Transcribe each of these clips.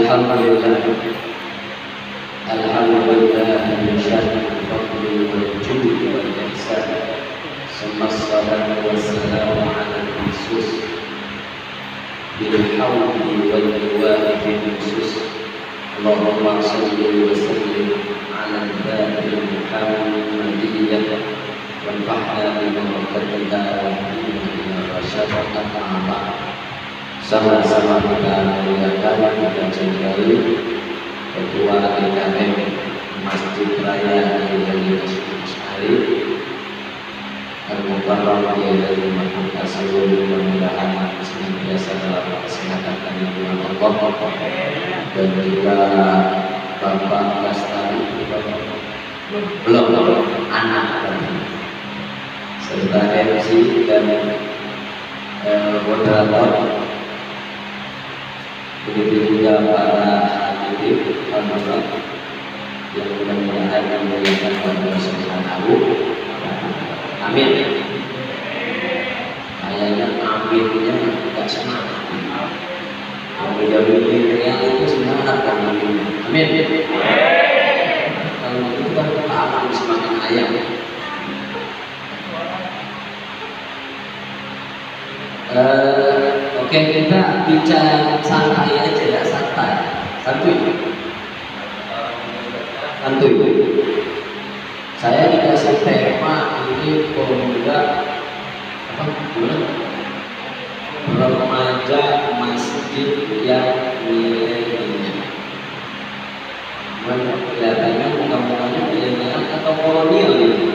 Alhamdulillah min syarri fadli wal judi wal ihsan. Summa salatu wassalamu ala Yesus bil hawli wal liwa'i fil nusus. Allahumma salli wa sallim ala al-batil Muhammadiyah wanfa'na bima qaddaha wa hdina ila rasyad. Amma ba'd. Sama-sama kita muliakan, kita cintai Ketua DKM Masjid Raya Kiai Hasyim Asy'ari Al-Mukarram Kiai Haji Mahmud Asrul, mudah-mudahan senantiasa dalam kesehatan dan lindungan Allah, dan juga Bapak Lestari belum anak serta MC dan moderator, begitu juga para hadirin hadirat yang mudah-mudahan memuliakan pada Subhanahu. Amin. Kayaknya aminnya tidak semangat. Kalau menjadi real itu semangat kan aminnya. Amin. Kalau itu kan amin semakin ayam. Oke, kita bicara santai aja ya, santuy. Saya dikasih tema ini pemuda remaja masjid yang milenial. Kelihatannya muka-mukanya milenial atau kolonial ini.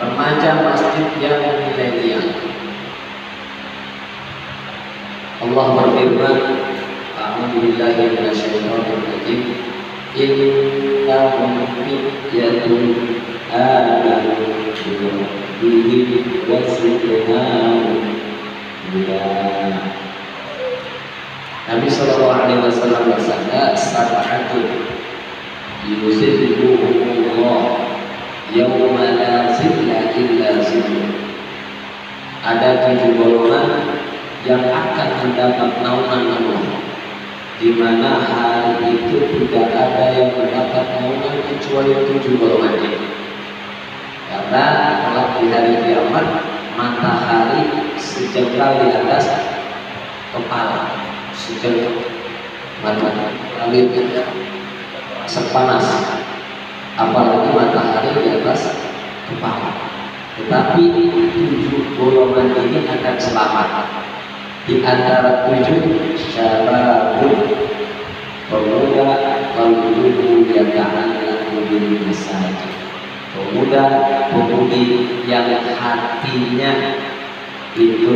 Remaja masjid yang milenial. Allah berfirman, a'udzubillahi minasyaitonir rajim, innahum fityatun amanu birabbihim wa zidnahum huda. Nabi sallallahu alaihi wasallam bersabda, sab'atun yuzilluhumullah yauma la zilla illa zilluh. Ada 7 golongan yang akan mendapat naungan Allah, di mana hari itu tidak ada yang mendapat naungan kecuali 7 golongan ini. Karena kalau di hari kiamat matahari sejengkal di atas kepala, sejengkal matahari sepanas, apalagi matahari di atas kepala. Tetapi 7 golongan ini akan selamat. Di antara 7 syababun, pemuda qalbuhu yata'allaqu bil masajid, pemuda-pemudi yang hatinya itu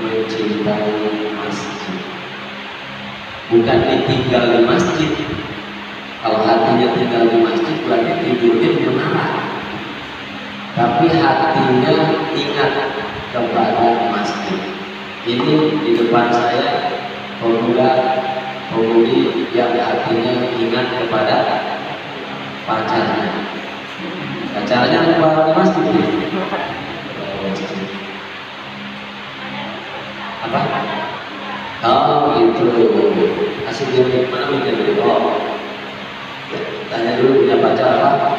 mencintai masjid. Bukan ditinggal di masjid. Kalau hatinya tinggal di masjid berarti tidurnya di menara. Tapi hatinya ingat kepada masjid. Ini di depan saya pemuda-pemudi yang hatinya ingat kepada pacarnya. Pacarnya kepada masjid. Apa? Oh itu. Asik dia mana menjadi oh. Tanya dulu punya pacar apa?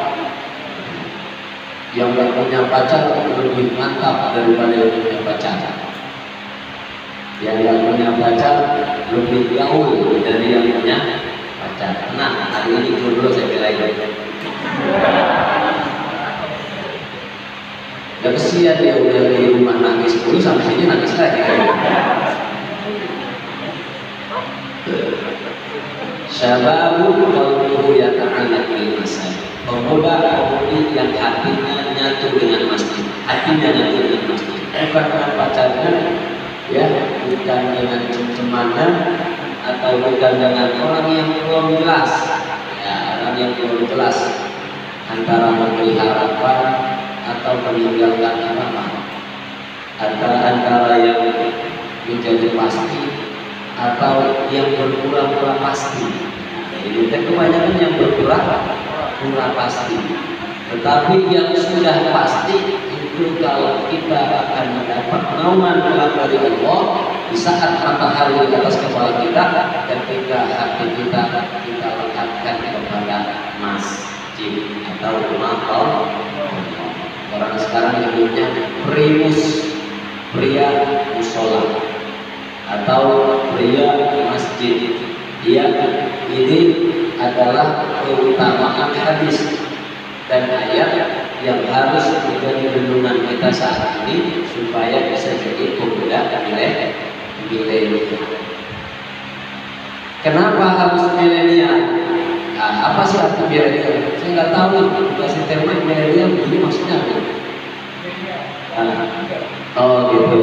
Yang gak punya pacar lebih mantap daripada yang punya pacar. Yang gak punya pacar lebih gaul dari yang punya pacar. Nah, hari ini jodoh saya kira ini. Ya kesian dia udah di rumah nangis dulu sampai sini nangis lagi. Syababun qalbuhu yata'allaqu bil masajid. Pemuda-pemudi yang hatinya nyatu dengan masjid. Hatinya nyatu dengan masjid. Bukan dengan pacarnya, ya, bukan dengan cem-cemannya, atau bukan dengan orang yang belum jelas. Ya, orang yang belum jelas antara memelihara harapan atau meninggalkan harapan. Antara yang menjadi pasti atau yang berpura-pura pasti. Jadi kebanyakan yang berpura-pura pasti. Tetapi yang sudah pasti itu itu kalau kita akan mendapat naungan kelak dari Allah di saat matahari di atas kepala kita, ketika hati kita lekatkan kepada masjid atau rumah Allah. Orang sekarang nyebutnya primus, pria musola atau pria masjid. Ya, ini adalah keutamaan hadis dan ayat yang harus menjadi renungan kita saat ini supaya bisa jadi pemuda milenial. Kenapa harus milenial? Nah, apa sih arti milenial? Saya nggak tahu. Dikasih tema milenial ini maksudnya apa? Oh gitu.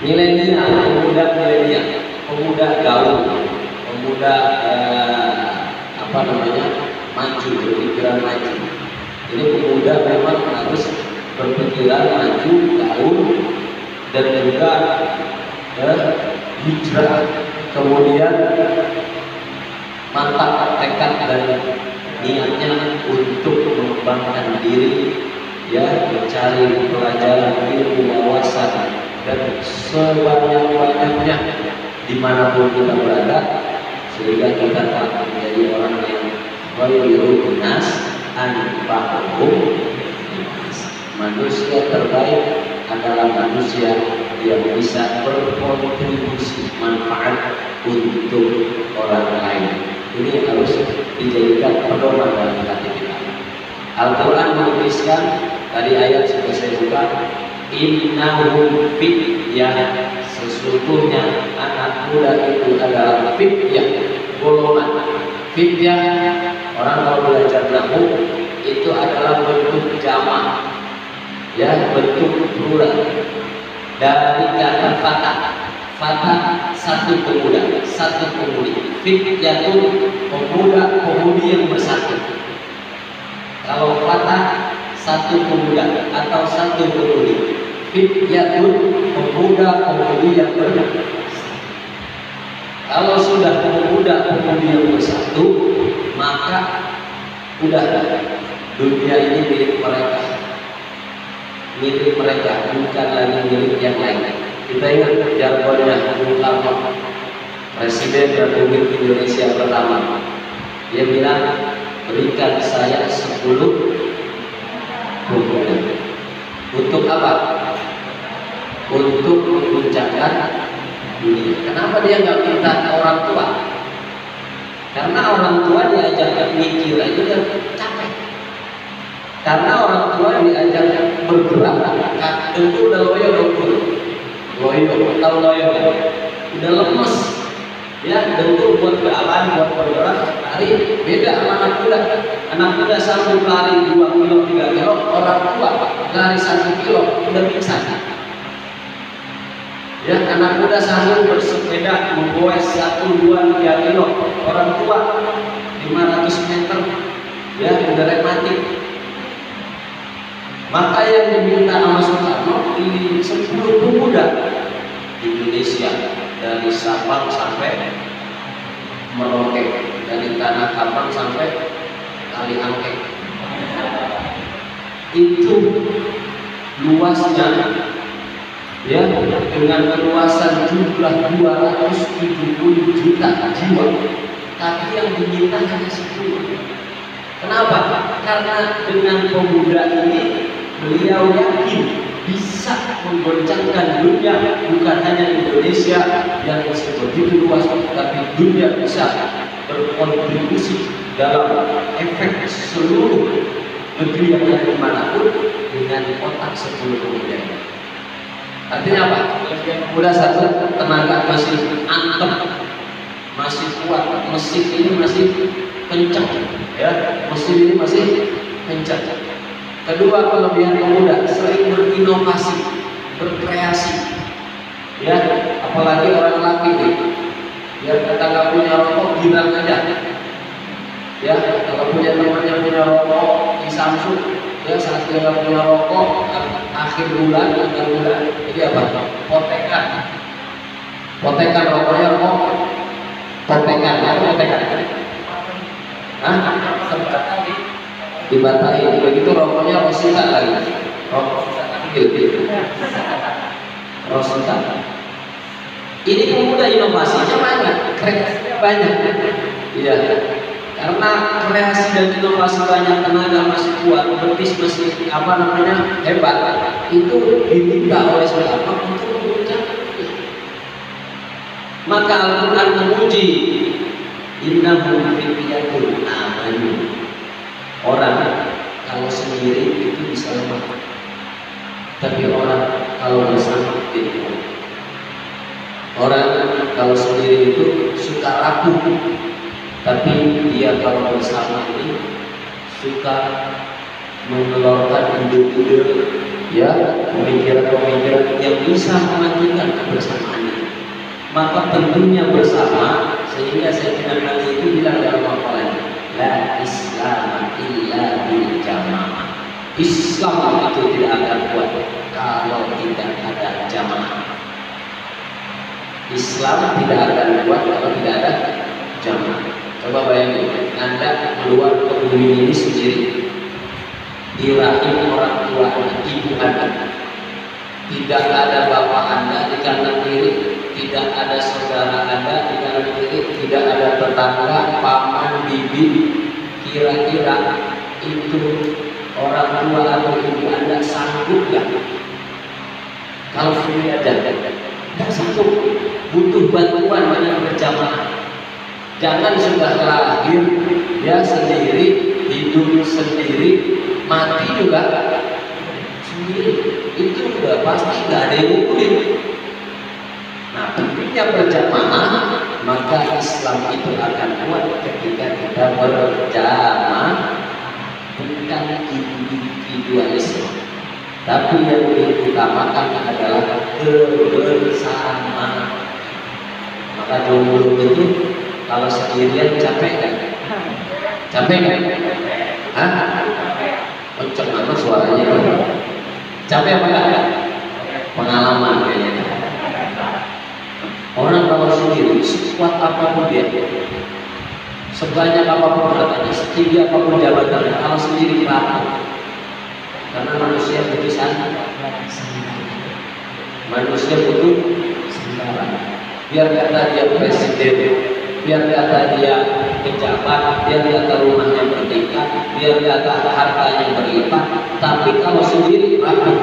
Milenial, pemuda milenial, pemuda gaul, pemuda maju, berpikiran maju. Ini pemuda memang harus berpikiran maju, gaul, dan juga hijrah, kemudian mantap tekad dan niatnya untuk mengembangkan diri, ya, mencari pelajaran ilmu wawasan dan sebanyak-banyaknya dimanapun kita berada, sehingga kita tak menjadi orang yang khairun nas anfa'uhum linnas. Manusia terbaik adalah manusia yang bisa berkontribusi manfaat untuk orang lain. Ini harus dijadikan pedoman dalam hati kita. Al-Quran menuliskan, tadi ayat sudah saya buka, innahum fityah, sesungguhnya anak muda itu adalah fityah, golongan. Fityah, orang kalau belajar nahwu itu adalah bentuk jamak, ya, bentuk plural dari kata fatah. Fatah satu pemuda, satu pemudi. Fityah itu pemuda-pemudi yang bersatu. Kalau fatah satu pemuda atau satu pemudi. Fityah itu pemuda-pemudi yang bersatu. Kalau sudah pemuda-pemudi yang bersatu, maka udah dunia ini milik mereka, bukan lagi milik yang lain. Kita ingat jargonnya Bung Karno, Presiden Republik Indonesia pertama. Dia bilang, berikan saya 10 pemuda. Untuk apa? Untuk menguncangkan dunia. Kenapa dia nggak minta orang tua? Karena orang tua diajak mikir aja udah capek. Karena orang tua diajak bergerak, tentu udah loyo. Tahu loyo kan? Udah lemes. Ya, tentu buat berjalan, buat bergerak, lari beda sama anak muda. Anak muda sanggup lari 2 kilo, 3 kilo, orang tua lari 1 kilo udah pingsan. Ya, anak muda sanggup bersepeda memgoes 1, 2, 3 kilo, orang tua 500 meter, ya, udah rematik. Maka yang diminta sama Soekarno pilih 10 pemuda Indonesia, dari Sabang sampai Merauke, dari Tanah Abang sampai Kaliangke. Itu luasnya, ya, dengan keluasan jumlah 270 juta jiwa, tapi yang diminta hanya 10. Kenapa? Karena dengan pemuda ini beliau yakin bisa menggoncangkan dunia, bukan hanya Indonesia yang begitu luas, tapi dunia bisa berkontribusi dalam efek seluruh negeri yang ada dimanapun dengan otak 10 pemuda. Artinya apa? Pemuda satu, tenaga masih antep, masih kuat, mesin ini masih kencang, ya, mesin ini masih kencang. Kedua, kelebihan pemuda sering berinovasi, berkreasi, ya, apalagi orang laki nih, ya, tetangga punya rokok bilang aja, ya, kalau punya teman yang punya rokok di Samsung, ya, saat dia nggak punya rokok, akhir bulan, jadi apa? Potekan rokoknya rokok, potekan. Hah? dibatalin. Begitu rokoknya Rosita lagi, rokok kecil, Rosita. Ini pemuda inovasinya banyak, kreasinya banyak, iya. Karena kreasi dan inovasi banyak, tenaga masih kuat, betis masih hebat. Itu diminta oleh siapa untuk mengucapkan. Maka Al-Quran memuji innahum fityatun amanu. Orang kalau sendiri itu bisa lemah, tapi orang kalau bersama itu. Orang kalau sendiri itu suka rapuh, tapi dia kalau bersama ini suka mengeluarkan ide-ide, ya, pemikiran-pemikiran yang bisa melanjutkan kebersamaan ini. Maka tentunya bersama, sehingga Sayyidina Ali itu bilang dalam maqalahnya, la Islam illa bil jamaah. Islam itu tidak akan kuat kalau tidak ada jamaah. Islam tidak akan kuat kalau tidak ada jamaah. Coba bayangin, Anda keluar ke bumi ini sendiri, di rahim orang tua ibu Anda, tidak ada bapak Anda di kanan kiri, tidak ada saudara Anda di kanan kiri, tidak ada tetangga, paman, bibi. Kira-kira itu orang tua atau ibu Anda sanggup nggak? Kalau sendiri aja, nggak sanggup. Butuh bantuan dengan berjamaah. Jangan sudah lahir ya sendiri, hidup sendiri, mati juga sendiri. Itu udah pasti nggak ada yang ngumpulin. Nah, pentingnya berjamaah, maka Islam itu akan kuat ketika kita berjamaah, bukan individualisme. Tapi yang diutamakan adalah kebersamaan. Maka jomblo itu kalau sendirian capek kan? Capek kan? Hah? Kenceng banget suaranya. Capek apa enggak? Pengalaman kayaknya. Orang kalau sendiri, sekuat apapun dia, sebanyak apapun hartanya, setinggi apapun jabatannya, kalau sendiri rapuh. Karena manusia butuh sandaran. Manusia butuh sandaran. Biar kata dia presiden, biar kata dia pejabat, biar kata rumahnya bertingkat, biar kata hartanya berlipat, tapi kalau sendiri rapuh.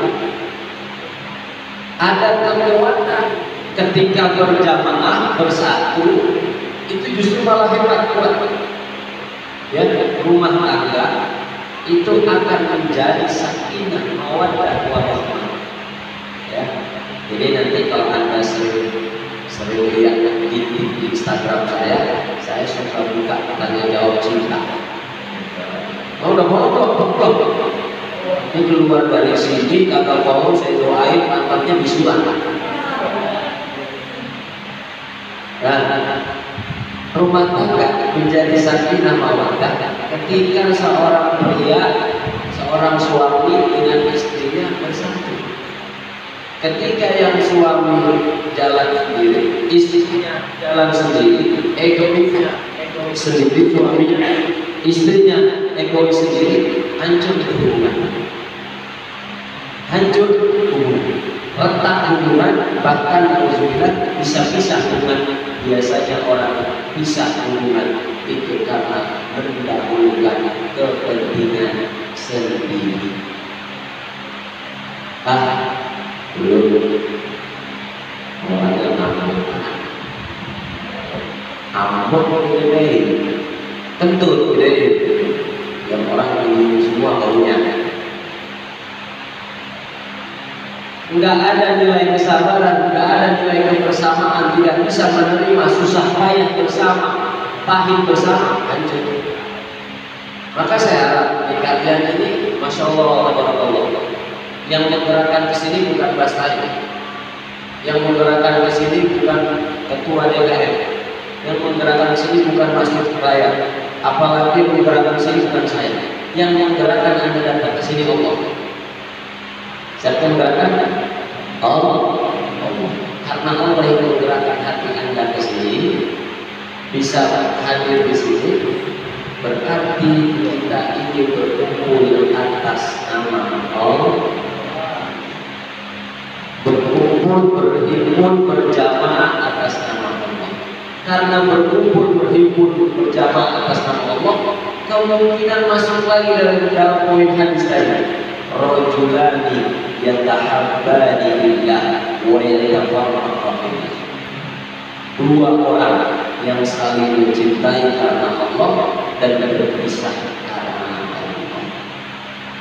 Ada kemewahan ketika berjamaah bersatu, itu justru malah hebat kuat. Ya, rumah tangga itu akan menjadi sakinah mawaddah warahmah. Ya, jadi nanti kalau Anda sering lihat di Instagram saya suka buka tanya jawab cinta. Oh, udah belum? Ini keluar dari sini, kata kamu saya doain mantannya bisuan. Nah, rumah tangga menjadi sakinah mawaddah ketika seorang pria, seorang suami dengan istrinya bersatu. Ketika yang suami jalan sendiri, istrinya jalan sendiri, egois sendiri, suaminya, istrinya egois sendiri, hancur hubungan. Hancur hubungan, retak hubungan, bahkan alhamdulillah bisa hubungan. Biasanya orang bisa hubungan itu karena mendahulukan kepentingan sendiri. Belum orangnya ngambek gedein, kentut gedein, yang orang ini semua baunya. Enggak ada nilai kesabaran, enggak ada nilai kebersamaan, tidak bisa menerima susah payah bersama, pahit bersama, hancur. Maka saya harap di kalian ini, masya Allah, tabarakallah, yang menggerakkan ke sini bukan Bastari, yang menggerakkan ke sini bukan ketua DKM, yang menggerakkan ke sini bukan Masjid Raya, apalagi menggerakkan ke sini bukan saya. Yang menggerakkan Anda datang ke sini Allah. Siapa yang menggerakkan? Allah. Karena Allah yang menggerakkan hati Anda ke sini, bisa hadir di sini, berarti kita ini berkumpul atas nama Allah, berkumpul berhimpun berjamaah atas nama Allah. Karena berkumpul berhimpun berjamaah atas nama Allah, kemungkinan masuk lagi dalam poin hadis tadi. Rajulani yatahabbani billah wa yatafarraqu fillah. Dua orang yang saling mencintai karena Allah dan berpisah karena Allah.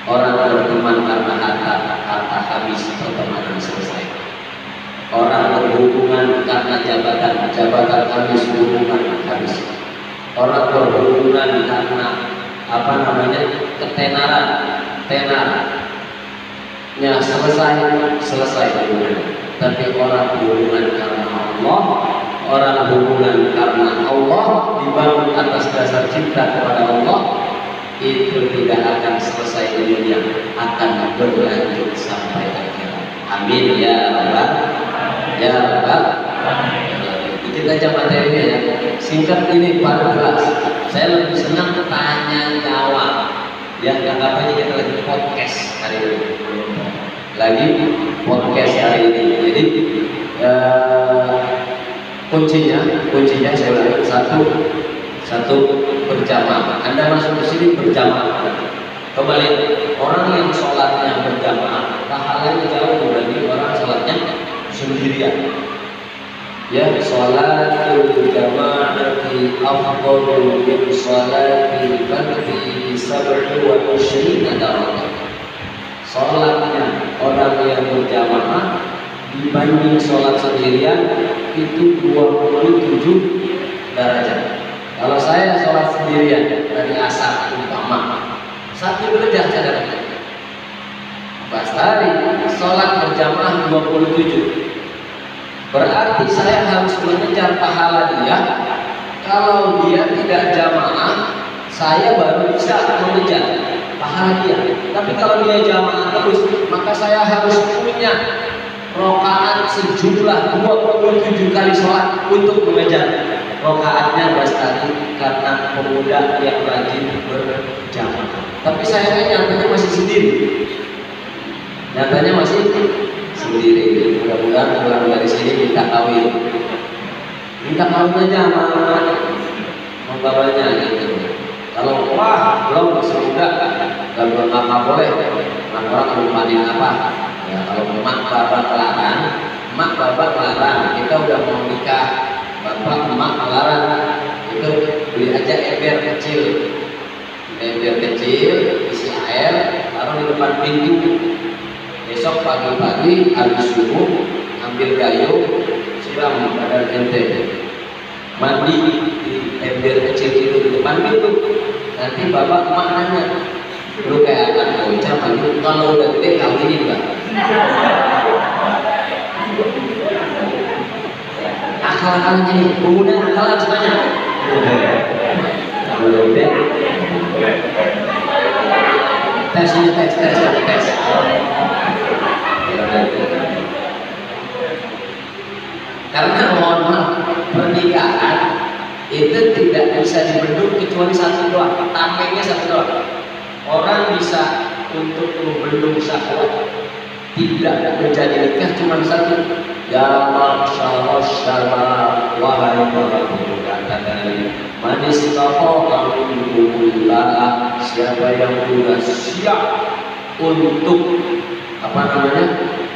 Orang berteman karena harta habis, pertemanan selesai. Orang berhubungan karena jabatan habis, hubungan habis. Orang berhubungan karena ketenaran, tenarnya selesai hubungan. Tapi orang berhubungan karena Allah, orang hubungan karena Allah dibangun atas dasar cinta kepada Allah, itu tidak akan selesai di dunia, akan berlanjut sampai akhirat. Amin ya rabbal ya rabbal. Kita aja materinya ya. Singkat ini pada kelas. Saya lebih senang tanya jawab. Ya, anggapannya kita lagi podcast hari ini. Lagi podcast hari ini. Jadi kuncinya saya ulangi, satu berjamaah. Anda masuk ke sini berjamaah. Kembali, orang yang sholatnya berjamaah pahalanya jauh dibanding orang sholatnya sendirian. Ya, sholatul jama'ati afdalu min sholatil fardhi bi 27 darajah. Sholatnya orang yang berjamaah dibanding sholat sendirian itu 27 derajat. Kalau saya sholat sendirian dari asar umpama 1 derajat saudara. Bastari sholat berjamaah 27. Berarti saya harus mengejar pahala dia. Kalau dia tidak jamaah, saya baru bisa mengejar pahala dia. Tapi kalau dia jamaah terus, maka saya harus punya rokaat sejumlah 27 kali sholat untuk mengejar rokaatnya Bastari karena pemuda yang rajin berjamaah. Tapi saya nyatanya masih sendiri. Nyatanya masih sendiri. Mudah-mudahan pulang dari sini minta kawin aja sama babanya gitu. Kalau wah belum masih muda, nggak boleh. Orang melupain apa? Ya kalau emak bapak melarang, kita udah mau nikah, bapak emak melarang, itu beli aja ember kecil isi air, taruh di depan pintu. Besok pagi-pagi habis subuh ambil gayung, siram badan ente, mandi di ember kecil itu di depan pintu. Nanti bapak emak nanya, lu kayak akan bocah mandi, kalau udah gede kawinin enggak? Akal-akalan ini, pemuda akalan semuanya. Kalau udah gede, tes. Karena mohon maaf, pernikahan itu tidak bisa dibendung kecuali satu doang, tamengnya satu doang. Orang bisa untuk membendung syahwat tidak menjadi nikah cuma satu. Ya masyaallah syabab wahai para pemuda dan manis istata'a minkumullah, siapa yang sudah siap untuk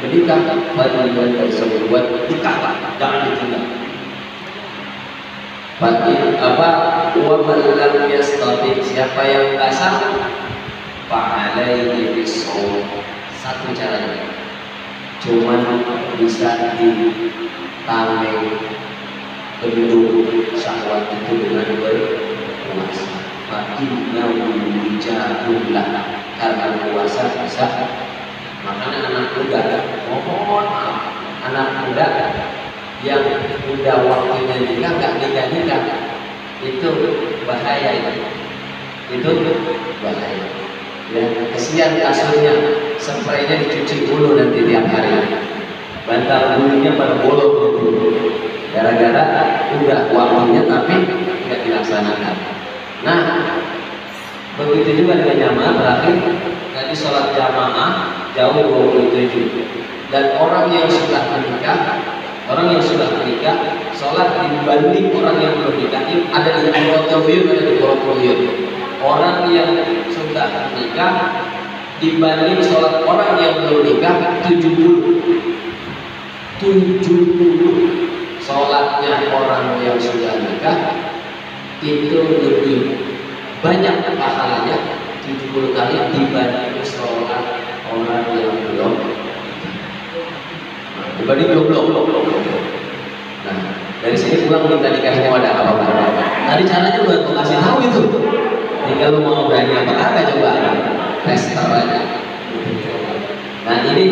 menikah, fadlan tersebut nikahlah, jangan ditunda. Wa man lam yastati, siapa yang enggak sanggup, fa'alaihi bisawm. Satu caranya, cuman bisa ditameng bendung syahwat itu dengan berpuasa. Fa'innahu wijahullah, karena puasa bisa. Makanya anak muda, mohon maaf, anak muda yang udah waktunya nikah nggak nikah, itu bahaya itu bahaya. Ya, kesian kasurnya, spraynya dicuci dulu nanti tiap hari, bantal bulunya pada bolong gitu, gara-gara udah waktunya tapi nggak dilaksanakan. Nah, Begitu juga dengan jamaah terakhir, tadi sholat jamaah jauh 27. Dan orang yang sudah menikah, sholat dibanding orang yang belum nikah ini ada di portofolio, ada di portofolio. Orang yang sudah menikah dibanding sholat orang yang belum nikah 70. Sholatnya orang yang sudah nikah itu lebih banyak pahalanya 70 kali dibanding sholat orang yang belum, dibanding jomblo. Nah, dari sini pulang minta nikah semua ada apa-apa. Tadi caranya buat kasih tahu itu. Tinggal lu mau berani apa kagak coba. Tes aja. Nah, ini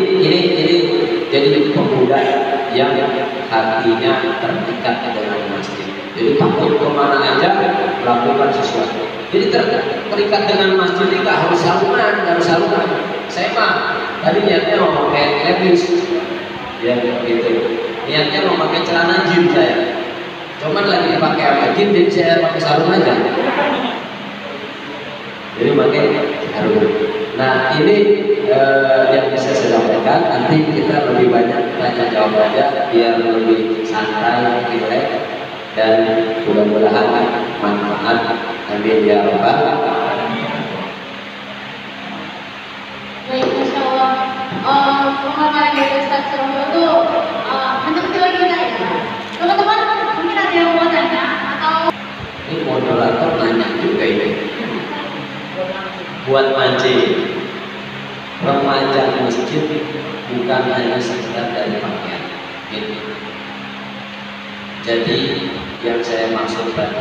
jadi pemuda yang hatinya terikat dengan masjid. Jadi takut kemana aja melakukan sesuatu. Jadi terikat dengan masjid ini nggak harus sarungan. Saya mah tadi niatnya mau pakai levis, ya gitu. Niatnya mau pakai celana jeans saya. Cuman lagi pakai apa jeans, jadi saya pakai sarung aja. Jadi pakai sarung. Nah ini yang bisa saya sampaikan. Nanti kita lebih banyak tanya jawab aja biar lebih santai, rileks, dan mudah-mudahan manfaat. Amin ya rabbal alamin. Baik, Masya Allah. Pemahaman dari Ustaz Surono itu menyekil kita ya. Teman-teman mungkin ada yang mau tanya atau ini moderator nanya juga ini. Buat mancing remaja masjid bukan hanya sekedar dari pakaian. Jadi yang saya maksud tadi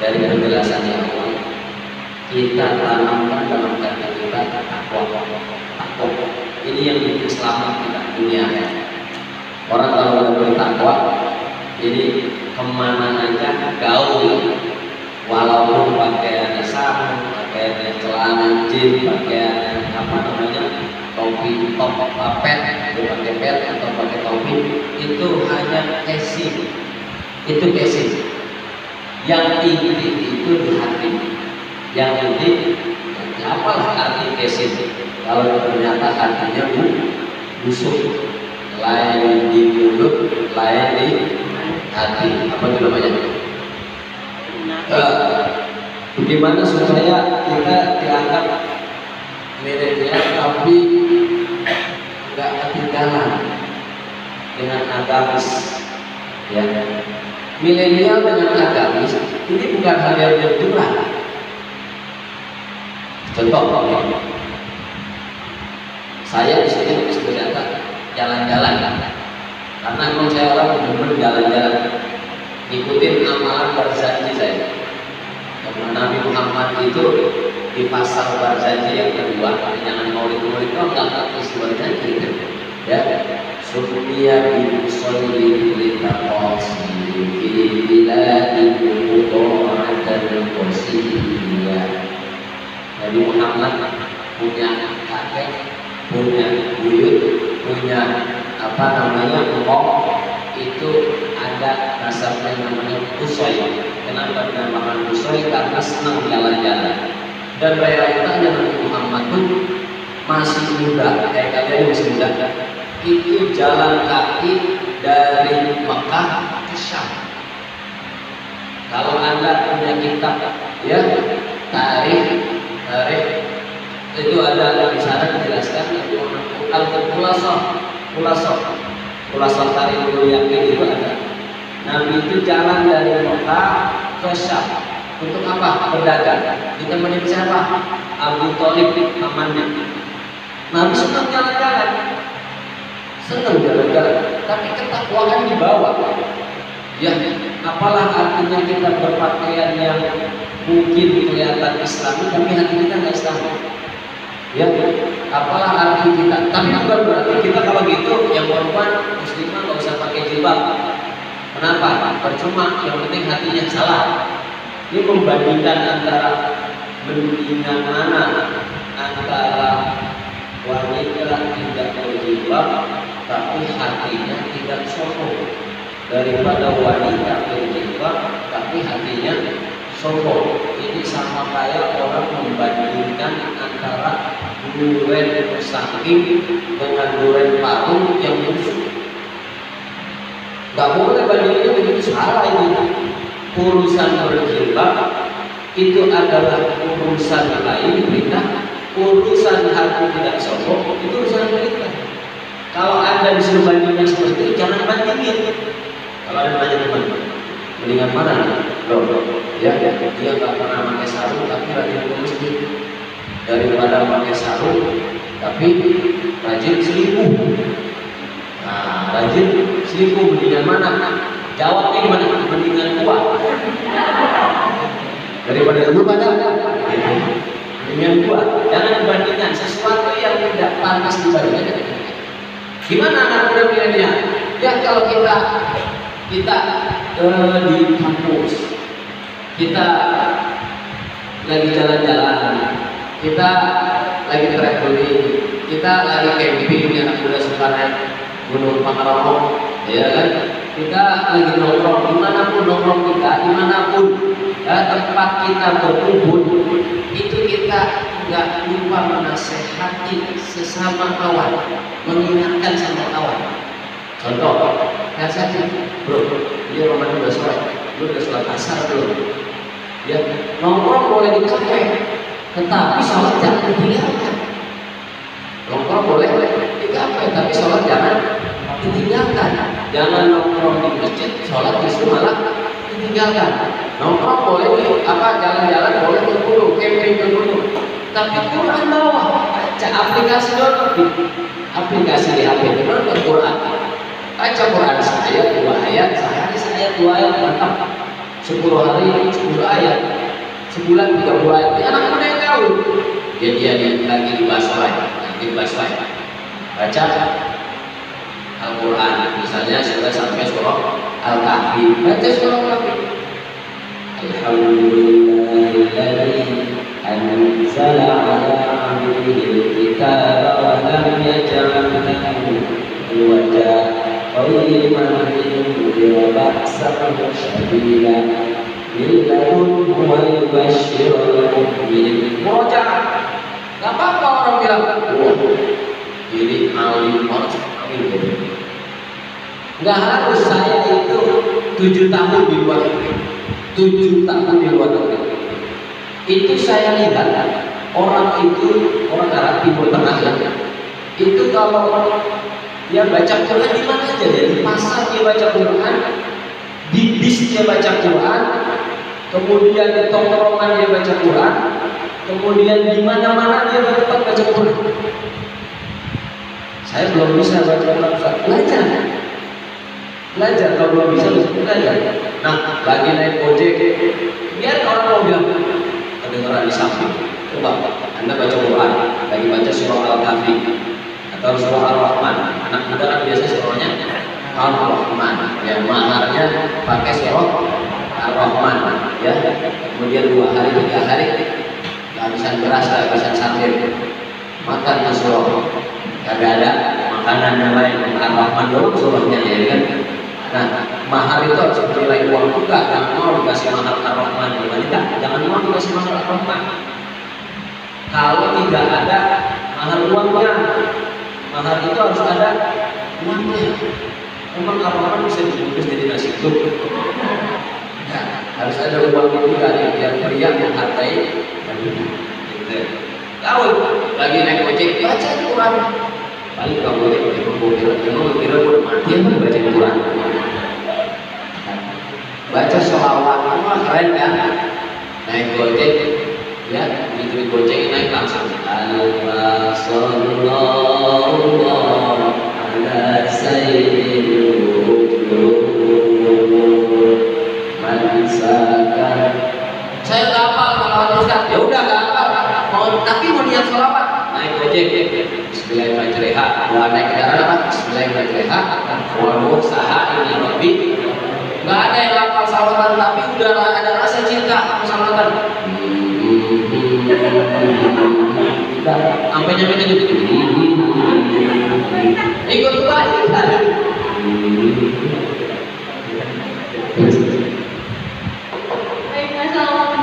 dari penjelasan yang awal, kita tanamkan dalam hati kita takwa. Ini yang bikin selamat kita dunia ya. Orang kalau udah bertakwa, jadi kemana aja gaul, walaupun pakaiannya sama, pakaiannya celana jeans, pakaian topi pet, pakai pet atau pakai topi, itu hanya casing. Itu casing. Yang inti itu di hati. Yang inti, apalah arti casing? Kalau ternyata hatinya busuk, lain di mulut, lain di hati. Apa itu namanya? Bagaimana supaya kita dianggap milenial tapi nggak ketinggalan dengan agamis, ya. Milenial dengan agamis ini bukan hal yang benturan. Contoh, saya di sini berkata jalan-jalan, karena memang saya orang benar-benar jalan-jalan, ngikutin amalan Barzanji saya. Nabi Muhammad itu di pasal Barzanji yang kedua, jangan maulid-maulid kok nggak ngatus Barzanji, ya. Sufiya bin Musolli litaqasi fi biladil muqaddatan qasiyya. Nabi Muhammad punya kakek, punya buyut, punya empok, itu ada nasabnya namanya Usoy. Kenapa dinamakan Usoy? Karena senang jalan-jalan. Dan realitanya Nabi Muhammad pun masih muda, kayak kalian masih muda. Itu jalan kaki dari Mekah ke Syam. Kalau Anda punya kitab, ya, tarikh itu ada di sana dijelaskan Al-Qulasah tarikh yakin itu ada. Nabi itu jalan dari Mekah ke Syam untuk apa? Berdagang. Ditemenin siapa? Abu Thalib, pamannya. Nabi senang jalan-jalan, tapi ketakwaan dibawa. Ya, apalah artinya kita berpakaian yang mungkin kelihatan Islami tapi hati kita nggak Islami. Ya, apalah arti kita? Tapi bukan berarti kita kalau gitu yang perempuan muslimah nggak usah pakai jilbab. Kenapa? Percuma, yang penting hatinya salah. Ini membandingkan antara mendingan mana antara wanita tidak berjilbab tapi hatinya tidak sombong, daripada wanita berjilbab tapi hatinya sombong. Ini sama kayak orang membandingkan antara duren saking dengan duren parung yang busuk. Gak boleh bandingannya begitu, salah ini. Urusan berjilbab itu adalah urusan lain perintah. Urusan hati tidak sombong itu urusan perintah. Kalau Anda disuruh bandingkan seperti itu, jangan bandingin. Kalau ada tanya teman, mendingan mana nih? Ya, dia nggak pernah pakai sarung tapi rajin ke masjid, daripada pakai sarung tapi rajin selingkuh. Nah, rajin selingkuh mendingan mana? Jawabnya gimana? Mendingan kuat daripada lu pada mendingan kuat. Jangan dibandingkan sesuatu yang tidak pantas dibandingkan. Gimana anak muda milenial? Ya kalau kita di kampus, kita lagi jalan-jalan, kita lagi traveling, kita lagi camping, anak muda sekarang Gunung Pangrango, ya kan? Kita lagi nongkrong, dimanapun nongkrong kita, dimanapun ya, tempat kita berkumpul, itu kita nggak lupa menasehati sesama kawan, mengingatkan sama kawan. Contoh, kasih, bro, ini Ramadan udah sore, lu udah sholat asar belum? Ya, nongkrong boleh di kafe, tetapi sholat jangan ditinggalkan. Nongkrong boleh di kafe, tapi sholat jangan ditinggalkan. Jangan nongkrong di masjid, sholat justru malah ditinggalkan. Nongkrong boleh di jalan-jalan boleh ke gunung, camping ke gunung, tapi Quran bawa, baca aplikasi download di aplikasi di HP itu download Quran. Baca Quran saya 2 ayat, sehari saya 2 ayat, mantap. 10 hari 10 ayat, sebulan 30 ayat. Ya, anak muda yang tahu. Dia lagi di busway, baca Al-Quran, misalnya sudah sampai surah Al-Kahfi, baca surah Al-Kahfi. Alhamdulillahilladzi anzala ala 'abdihi al-kitaba wa lam yaj'al lahu iwaja. قيما لينذر بأسا شديدا من لدنه ويبشر المؤمنين. Murajaah. Gak apa-apa orang bilang, wah ini alim banget. Gak harus saya itu 7 tahun di luar negeri, 7 tahun di luar negeri. Itu saya lihat orang Arab Timur Tengah itu kalau dia baca Quran di mana aja, ya? Di pasar dia baca Quran, di bis dia baca Quran, kemudian di tongkrongan dia baca Quran, kemudian di mana-mana dia tetap baca Quran. Saya belum bisa baca Quran, belajar kalau belum bisa belajar. Nah, lagi naik ojek, biar orang mau bilang kedengaran di samping. Coba Anda baca Quran, lagi baca surah Al-Kahfi atau surah Ar-Rahman. Anak muda kan biasa surahnya Ar-Rahman, yang maharnya pakai surah Ar-Rahman, ya. Kemudian 2 hari 3 hari kehabisan beras, kehabisan sambal, makan ke surah, kagak ada makanan yang lain, Ar-Rahman dulu surahnya, ya kan. Nah, mahar itu harus bernilai uang juga. Jangan mau dikasih mahar Ar-Rahman, jangan mau dikasih mahar Ar-Rahman. Kalau tidak ada mahar uangnya, mahar itu harus ada uangnya. Memang Ar-Rahman bisa dibungkus jadi nasi uduk. Nah, harus ada uangnya juga nih, biar pria menghargai. Gitu. Tahu? Lagi naik ojek baca Quran. Paling nggak boleh, emang kira udah mati apa baca Quran? Baca sholawat, wah keren kan? Naik gojek, ya begitu gojek naik langsung. Alhamdulillah, sallallahu ala sayyidil mansakan. Saya nggak hafal kalau Ustaz, ya udah nggak hafal. Tapi mau niat sholawat, naik gojek. Bismillahirrahmanirrahim. Wah, naik kendaraan apa? Bismillahirrahmanirrahim. Waduh, saha ini Rabbi. Nggak ada yang hafal salawatan, tapi udah ada rasa cinta sama salawatan. Sampai nyampe gitu. Ikut balik kan? Baik, Masya Allah.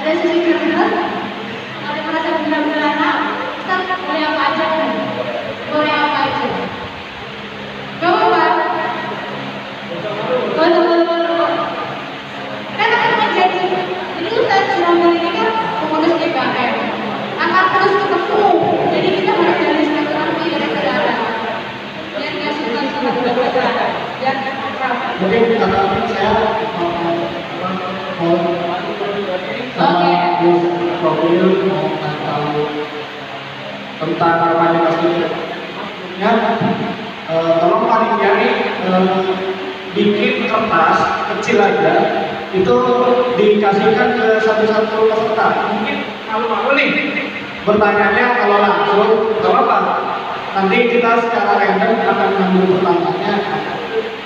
Ada sisi benar-benar. Kalau yang merasa benar-benar anak, Ustaz boleh apa aja kan? Boleh apa aja? Coba Pak. Betul. Kan akan jadi. Jadi Ustaz Surabaya ini kan pengurus GKM. Akan terus ketemu. Jadi kita harus dari silaturahmi dari saudara. Biar nggak suka sama saudara. Biar nggak akrab. Mungkin kata saya mau sama Gus Profil mau tahu tentang remaja masjid. Ya, tolong panitia nih bikin kertas kecil aja itu dikasihkan ke satu-satu peserta. Mungkin malu-malu nih bertanyanya kalau langsung nggak apa-apa. Nanti kita secara random akan mengambil pertanyaannya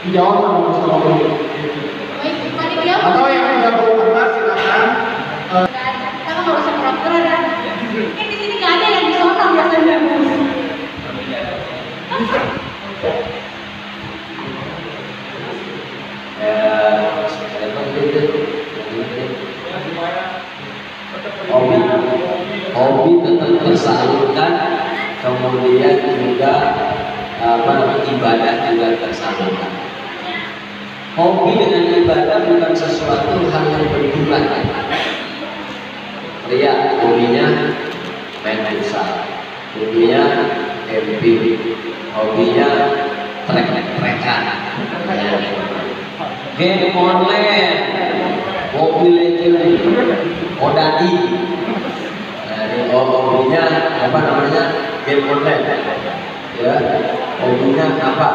dijawab sama Gus Profil. Baik, panitia. Atau yang tidak perlu kertas silakan. Kalau nggak usah pura-pura dah. Kan di sini nggak ada yang disonong biasanya. Hobi tetap tersalurkan, kemudian juga ibadah juga tersalurkan. Hobi dengan ibadah bukan sesuatu hal yang berbulan. Pria hobinya main futsal, hobinya camping, hobinya trek-trekan, game online, Mobile Legends, Odadi. Hobinya apa namanya, game online, ya. Hobinya apa?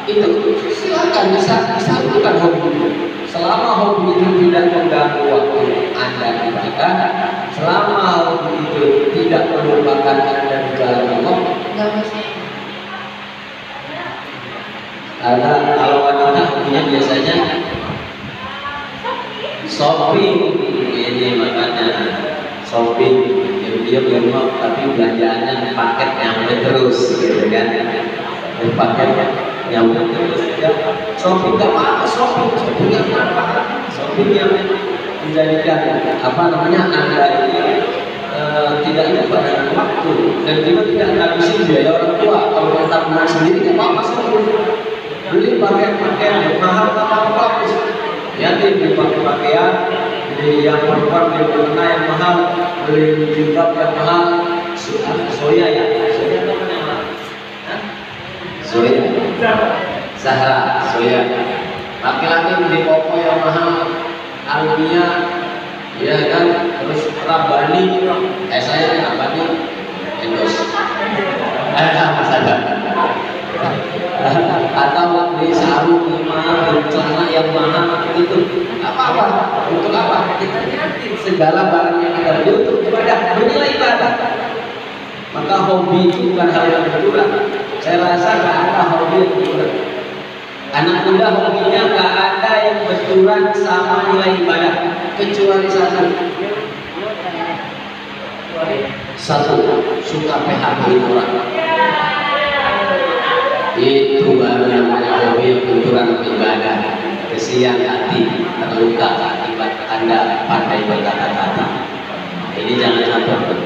Itu silakan disalurkan hobi itu. Selama hobi itu tidak mengganggu waktu Anda ibadah, selama hobi itu tidak melupakan Anda di jalan Allah, nggak masalah. Karena kalau wanita hobinya biasanya shopping, ini makanya shopping, dia di rumah tapi belanjaannya paket nyampe terus, gitu kan? Paketnya nyampe terus, ya. Shopping nggak apa-apa, shopping yang apa? Shopping yang menjadikan apa namanya Anda ini tidak lupa dengan waktu dan juga tidak ngabisin biaya orang tua. Kalau kita tabungan sendiri nggak apa-apa shopping. Beli pakaian yang mahal apa bagus. Ya, beli pakaian, beli yang perempuan, beli mukena yang mahal, beli jilbab yang mahal, soya ya, soya apa namanya? Soya, Zahra, soya. Laki-laki beli koko yang mahal, Almia, ya kan, terus Rabani, saya Rabani, endos. Atau beli sarung yang mahal, beli celana yang mahal, itu apa-apa, untuk apa? Kita niatin segala barang yang kita beli untuk ibadah, bernilai ibadah. Maka hobi itu bukan hal yang berkurang. Saya rasa nggak ada hobi yang berkurang. Anak muda hobinya nggak ada yang berkurang sama nilai ibadah, kecuali satu suka PHP orang. Itu baru namanya hobi yang berkurang ibadah. Kesian hati, terluka akibat Anda pandai berkata-kata. Ini jangan sampai.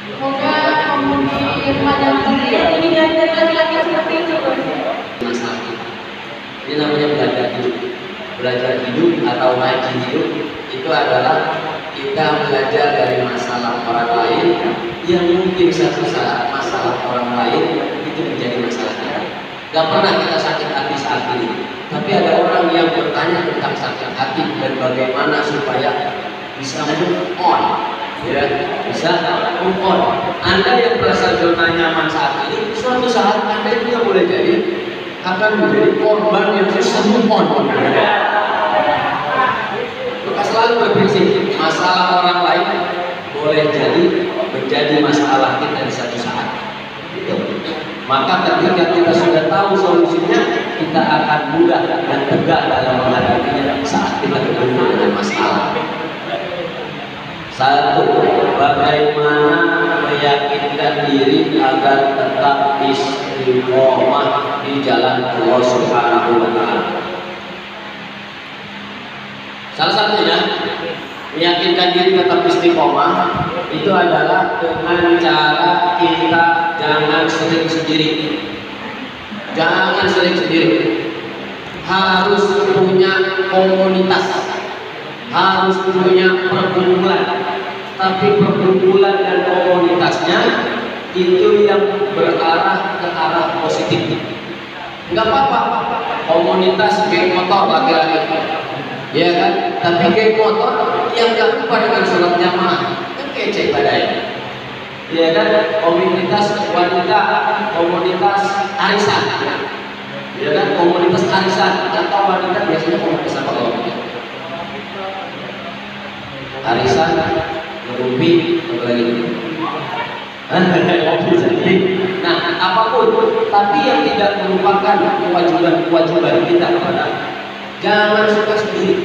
Semoga komuni remaja masjid ini diajar laki-laki seperti itu. Masalah ini namanya belajar hidup. Belajar hidup atau ngaji hidup itu adalah kita belajar dari masalah orang lain yang mungkin satu saat masalah orang lain itu menjadi masalah kita. Gak pernah kita sakit hati saat ini, tapi ada orang yang bertanya tentang sakit hati dan bagaimana supaya bisa move on, ya, bisa move on. Anda yang merasa zona nyaman saat ini, suatu saat Anda juga boleh jadi akan menjadi korban yang susah move on. Maka selalu berprinsip masalah orang lain boleh jadi menjadi masalah kita di satu saat. Gitu. Maka ketika kita sudah tahu solusinya, kita akan mudah dan tegak dalam menghadapinya saat kita bertemu dengan masalah. Satu, bagaimana meyakinkan diri agar tetap istiqomah di jalan Allah Subhanahu wa Ta'ala. Salah satunya meyakinkan diri tetap istiqomah itu adalah dengan cara kita jangan sering sendiri. Jangan sering sendiri. Harus punya komunitas, harus punya perkumpulan. Tapi perkumpulan dan komunitasnya itu yang berarah ke arah positif. Enggak apa-apa komunitas geng motor laki-laki, ya kan? Tapi geng motor yang gak lupa dengan sholat jamaah kan kece badai, ya kan? Komunitas wanita, komunitas arisan, ya kan? Komunitas arisan atau wanita biasanya komunitas apa kalau arisan, ngerumpi, apa lagi? Nah, apapun, tapi yang tidak merupakan kewajiban kita kepada, jangan suka sendiri.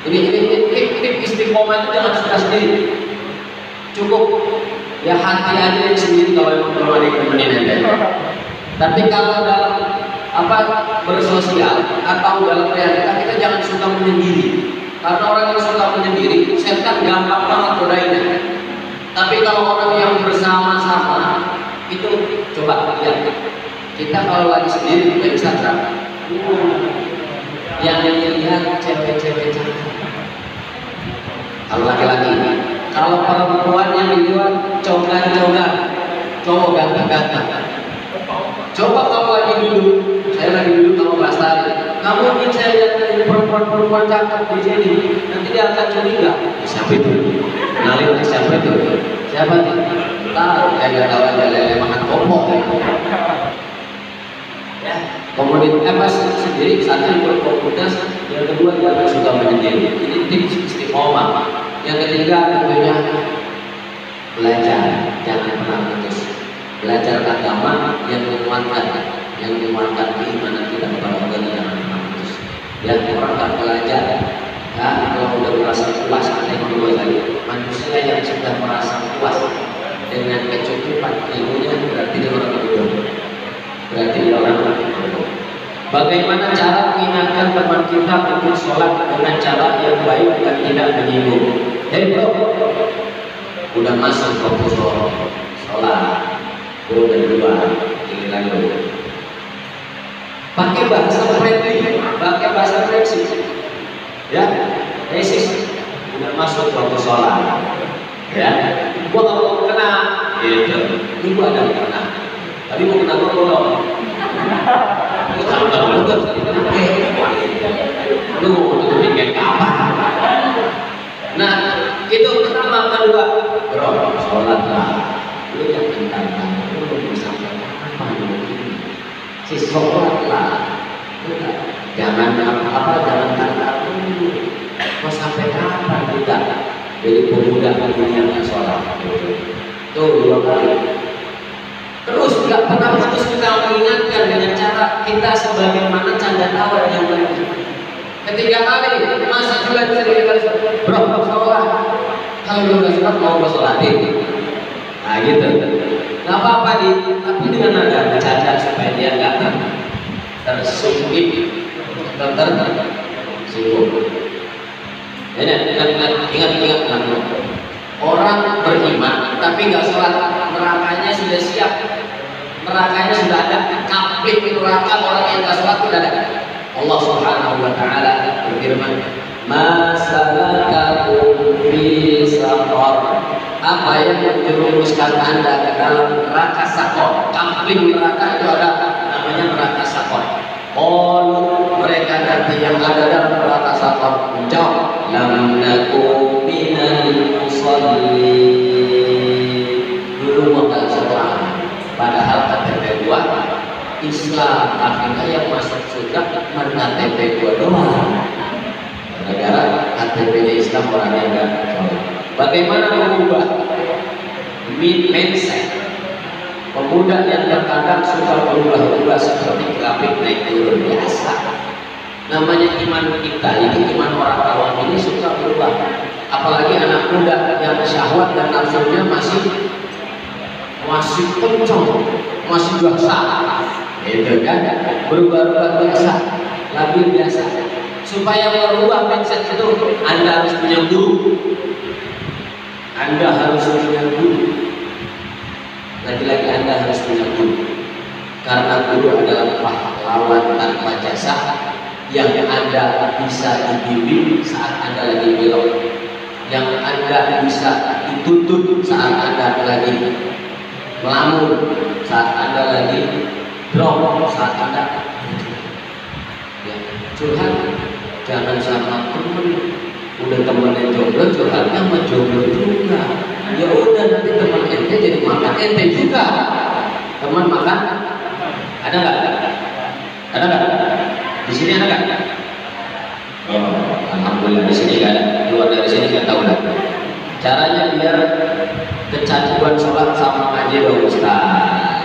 Ini istiqomah itu jangan suka sendiri. Cukup ya hati aja yang sendiri kalau belum ada yang temenin Anda. Tapi kalau dalam bersosial atau dalam realita kita jangan suka menyendiri. Karena orang yang suka menyendiri, setan gampang banget godainya. Tapi kalau orang yang bersama-sama itu coba lihat, kita kalau lagi sendiri kita bisa terang. Yang dilihat cewek-cewek cantik. Kalau laki-laki, kalau perempuan yang dilihat cogan-cogan, cowok ganteng-ganteng. Coba kalau lagi duduk, saya lagi duduk sama Mbak Stari, kamu ingin saya lihat perempuan-perempuan cakep di sini, nanti dia akan curiga. Siapa itu? Kenalin siapa itu? Siapa nih? Tahu, saya tahu aja lele makan popok. Ya, komunitas sendiri satu ikut komunitas, yang kedua jangan suka menyendiri. Ini tips istiqomah. Yang ketiga tentunya belajar, jangan pernah putus. Belajar agama yang menguatkan keimanan kita kepada Allah, jangan pernah putus. Dan orang tak belajar, ya, kalau sudah merasa puas, yang kedua tadi, manusia yang sudah merasa puas dengan kecukupan ilmunya berarti dia orang bodoh. Berarti dia orang bodoh. Bagaimana cara mengingatkan teman kita untuk sholat dengan cara yang baik dan tidak menyinggung? Hei bro, udah masuk waktu sholat, udah dua, giliran lu. Pakai bahasa friendly, pakai bahasa friendly, ya, resis, udah masuk waktu sholat, ya. Gua nggak mau kena, gitu. Ini gua ada kena, tapi mau kena gua belum. Lu mau tutupin kayak apa? Nah, itu pertama. Kedua, bro, sholat lah. Lu jangan tantang, lu belum sampai kapan begini. Si sholat lah. Jangan jangan tantang dulu. Mau sampai kapan kita jadi pemuda dunia yang sholat? Tuh dua kali. Terus nggak pernah putus kita mengingatkan dengan cara kita sebagaimana canda tawa yang lain. Ketiga kali, masa juga sering kali, bro, sholat. Kalau lu nggak sholat mau gue sholatin. Nah gitu. Nggak apa-apa nih, tapi dengan nada bercanda supaya dia nggak tersinggung. Ingat. Orang beriman tapi nggak sholat, nerakanya sudah siap. Nerakanya sudah ada, kapling neraka orang yang nggak sholat sudah ada. Allah Subhanahu wa Ta'ala berfirman, "Ma salakakum fi saqar?" Apa yang menjerumuskan Anda ke dalam neraka Saqar? Kapling neraka itu ada, namanya neraka Saqar. Mereka nanti yang ada dalam neraka Saqar menjawab, "Lam nakum minal musallin." Dulu modal sholat, padahal KTP gua Islam, akhirnya yang masuk surga cuma KTP gua doang. Negara KTP-nya Islam, orangnya enggak sholat. Bagaimana mengubah mindset pemuda yang terkadang suka berubah-ubah seperti grafik naik turun biasa? Namanya iman kita, ini iman orang awam ini suka berubah. Apalagi anak muda yang syahwat dan nafsunya masih kencang, masih biasa, itu kan berubah-ubah biasa, labil biasa. Supaya merubah mindset itu, Anda harus punya guru. Anda harus punya guru. Lagi-lagi Anda harus punya guru. Karena guru adalah pahlawan tanpa jasa yang Anda bisa dibimbing saat Anda lagi belok, yang Anda bisa dituntut saat Anda lagi melamun, saat Anda lagi drop, saat Anda ya, curhat. Jangan sama temen, udah temennya jomblo, curhatnya sama jomblo juga. Ya udah, nanti teman ente jadi makan ente juga. Teman makan, ada nggak? Ada nggak? Di sini ada nggak? Oh, alhamdulillah di sini nggak ada. Keluar dari sini nggak tahu lah. Caranya biar kecanduan sholat sama ngaji dong Ustaz.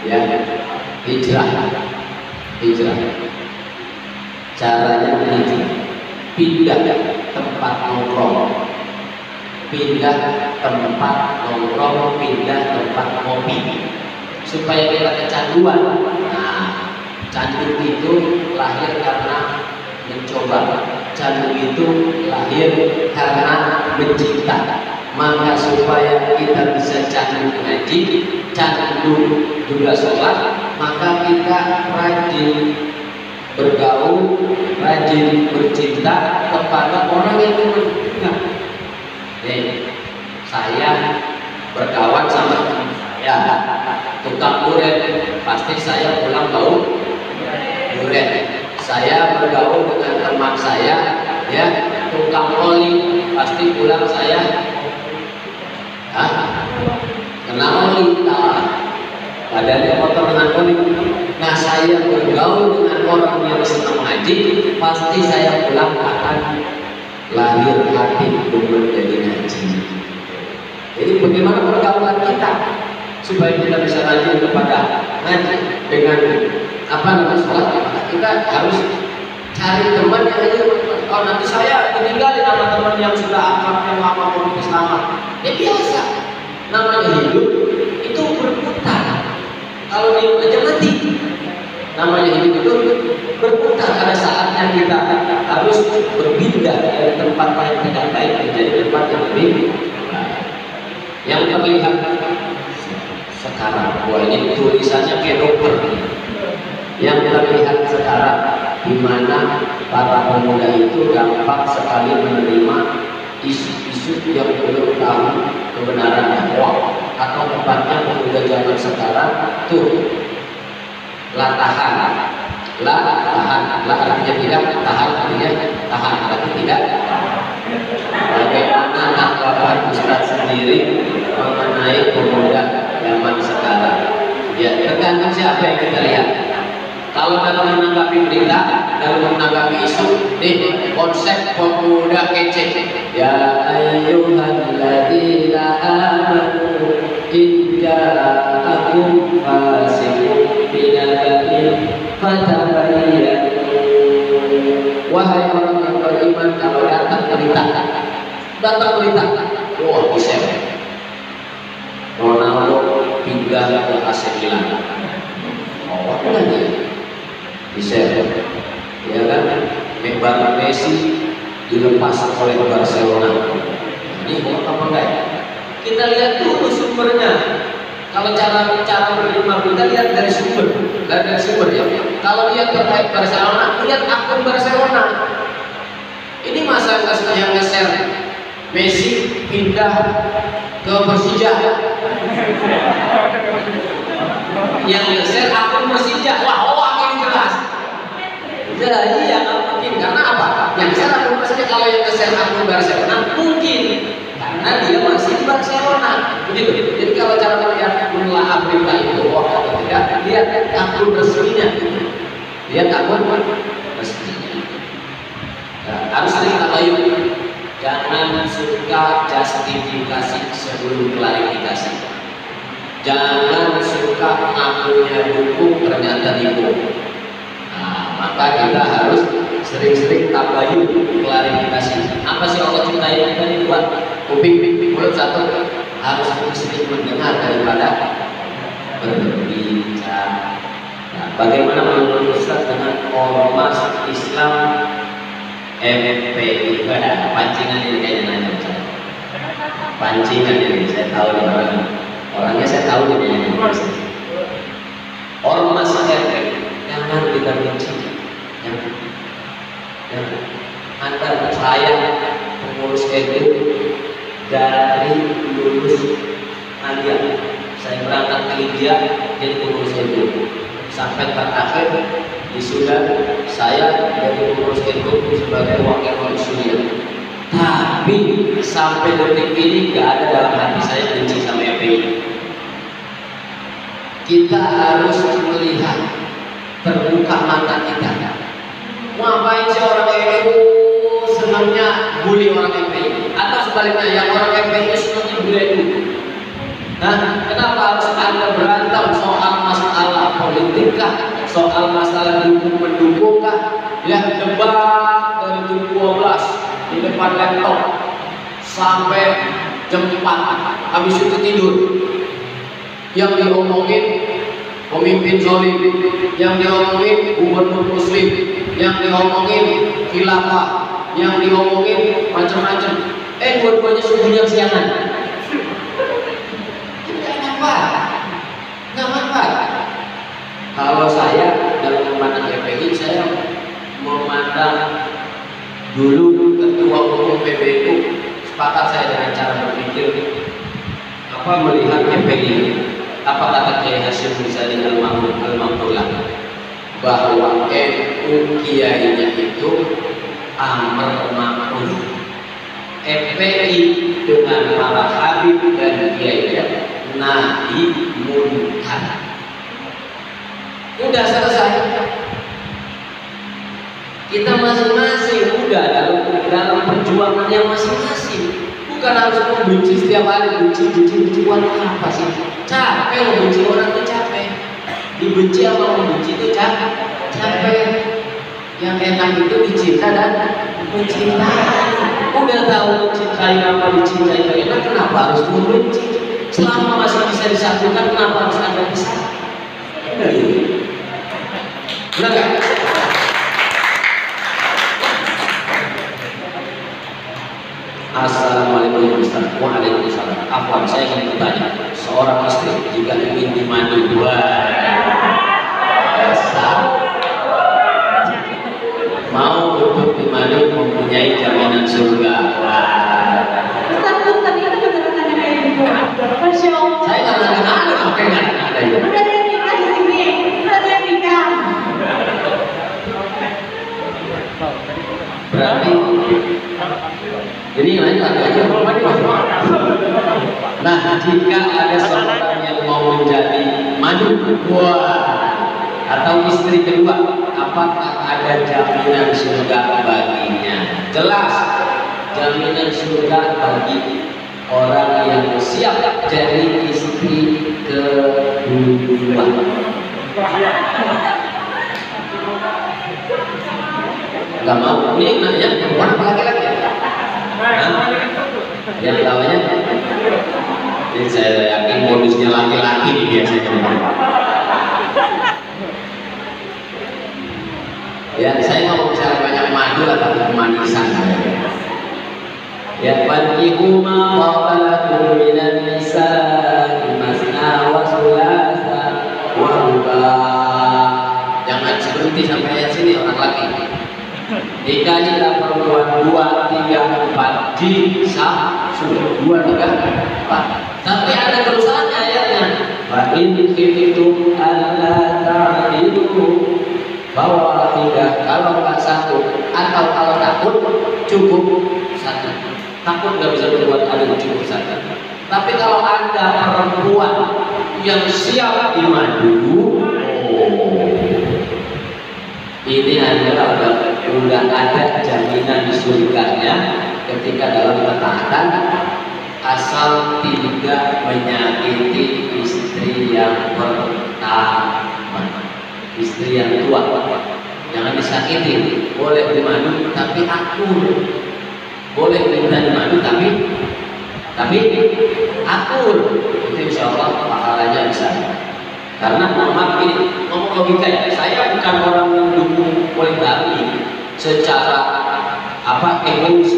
Ya, hijrah. Caranya begitu, pindah tempat nongkrong, pindah tempat ngopi, supaya kita kecanduan. Nah, candu itu lahir karena mencoba, candu itu lahir karena mencinta. Maka supaya kita bisa candu ngaji, candu juga sholat, maka kita rajin bergaul, rajin bercinta kepada orang yang benar. Saya berkawan sama teman saya, tukang duren, pasti saya pulang bau duren. Saya bergaul dengan teman saya, ya, tukang oli, pasti pulang saya, kena oli, badannya kotor dengan oli. Nah, saya bergaul dengan orang yang senang ngaji, pasti saya pulang akan lahir hati untuk menjadi ngaji. Jadi bagaimana pergaulan kita supaya kita bisa rajin kepada ngaji dengan sholat? Kita harus cari teman yang aja. Oh, nanti saya ditinggalin sama teman yang sudah akrab, yang lama pengurus lama. Ya biasa, namanya hidup itu berputar. Kalau dia aja mati, namanya hidup itu berputar. Ada saatnya kita harus berpindah dari tempat yang tidak baik menjadi tempat yang lebih baik. Yang terlihat sekarang, wah ini tulisannya kayak dokter. Yang terlihat sekarang, di mana para pemuda itu gampang sekali menerima isu-isu yang belum tahu kebenarannya, hoax, atau tempatnya pemuda zaman sekarang tuh la artinya tidak, tahan artinya tahan, artinya tidak. Bagaimana tanggapan Ustaz sendiri mengenai pemuda zaman sekarang? Ya, tergantung siapa yang kita lihat. Kalau dalam menanggapi berita, dalam menanggapi isu, nih konsep pemuda kece. Ya ayyuhalladzina amanu in ja'akum fasiqun binaba'in fatabayyanu. Wahai orang yang beriman, kalau datang berita, wah bisa. Ronaldo pindah ke AC Milan. Oh, lagi bisa, ya kan? Member Messi dilepas oleh Barcelona. Ini hoax apa enggak? Kita lihat dulu sumbernya. Kalau cara menerima berita, lihat dari sumber, ya. Kalau lihat terkait Barcelona, lihat akun Barcelona. Ini masa yang nge-share Messi pindah ke Persija. Yang nge-share akun Persija, wah ini jelas. Jadi ya nggak mungkin, karena apa? Yang nge-share akun Persija, kalau yang nge-share akun Barcelona mungkin karena dia masih di Barcelona, begitu. Jadi kalau cara melihat menelaah berita itu hoax atau tidak, lihat akun resminya, lihat akun resminya. Nah, harus sering tabayun. Jangan suka justifikasi sebelum klarifikasi. Jangan suka ngakunya hukum ternyata tipu. Nah, maka kita harus sering-sering tabayun, klarifikasi. Apa sih Allah ciptain kita ini buat kuping, mulut satu, harus sering mendengar daripada berbicara. Nah, bagaimana menurut Ustaz dengan ormas Islam FPI itu ada pancingan ini kayaknya nanya saya. Pancingan ini saya tahu nih orangnya saya tahu nih. Ormas FPI jangan kita benci. Jangan. Anda saya pengurus FPI dari lulus Alia. Saya berangkat ke India jadi pengurus FPI sampai terakhir sudah saya dari pengurus FPI sebagai wakil wali Surya. Tapi sampai detik ini gak ada dalam hati saya benci sama FPI. Kita harus melihat terbuka mata kita. Ngapain sih orang FPI senangnya bully orang FPI? Atau sebaliknya yang orang FPI senangnya bully itu? Nah, kenapa harus Anda berantem soal masalah politik kah? Soal masalah dukung kah? Ya, debat dari jam 12 di depan laptop sampai jam 4 habis itu tidur. Yang diomongin pemimpin zalim, yang diomongin gubernur muslim, yang diomongin khilafah, yang diomongin macam-macam. Dua-duanya sembunyi siangan. Nggak manfaat. Kalau saya dalam memandang FPI, saya memandang dulu ketua umum PBNU sepakat saya dengan cara berpikir melihat FPI. Apa kata Kiai Hasyim Muzani Al-Maghfurlah bahwa NU kiainya itu amar ma'ruf, FPI dengan para habib dan kiainya nahi munkar. Udah selesai. Kita masing-masing udah dalam perjuangannya masing-masing. Bukan harus membenci setiap hari, benci buat apa sih? Capek membenci orang itu capek. Dibenci apa membenci itu capek. Yang enak itu dicinta dan mencintai. Udah tahu mencintai apa dicintai itu enak, kenapa harus membenci? Selama masih bisa disatukan, kenapa harus ada pisah? Benar nggak? Assalamualaikum Ustaz. Waalaikumsalam. Afwan, saya ingin bertanya, seorang istri jika ingin dimandu mau untuk dimandu mempunyai jaminan surga. Ustaz, ternyata beneran tanya kayak gitu. Masya Allah. Saya nggak pernah kenal, apa yang ada itu? Udah ada yang nikah di sini, udah ada yang nikah. Berarti jadi yang lain lagi aja. Nah, jika ada seorang yang mau menjadi madu atau istri kedua, apakah ada jaminan surga baginya? Jelas, jaminan surga bagi orang yang siap jadi istri kedua. Gak mau, ini nanya perempuan apa laki-laki? Yang tahunya, ini saya yakin modusnya laki-laki nih biasanya. Ya, saya mau bicara banyak madu atau kemanisan. Ya, fankihu ma qabalakum minan nisa'i masna wa thulatha wa ruba'. Jangan berhenti sampai ayat sini orang laki. Nikahilah perempuan 2, 3, 4 di sah sudah 2, 3, 4. Tapi ada kerusakannya ayatnya. Fa in khiftum alla ta'dilu bahwa tidak, kalau nggak satu atau kalau takut cukup satu. Takut nggak bisa berbuat adil cukup satu. Tapi kalau ada perempuan yang siap dimadu, ini adalah udah ada jaminan surganya ketika dalam ketaatan, asal tidak menyakiti istri yang pertama, istri yang tua. Jangan disakiti. Boleh dimadu tapi akur, boleh minta dimadu tapi akur. Itu insya Allah pahalanya bisa. Karena Muhammad ini ngomong logika ya, saya bukan orang yang dukung poligami secara apa egois,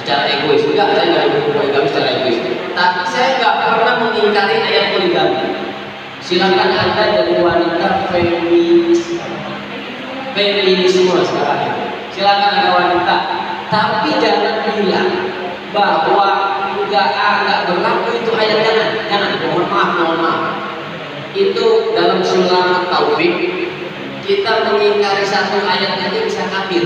secara egois. Enggak, saya nggak dukung poligami secara egois. Tapi saya nggak pernah mengingkari ayat poligami. Silakan Anda jadi wanita feminisme sekarang ini. Silakan ada wanita, tapi jangan bilang bahwa nggak berlaku itu ayat, jangan. Mohon maaf. Itu dalam surah Taufik kita mengingkari satu ayat aja bisa kafir.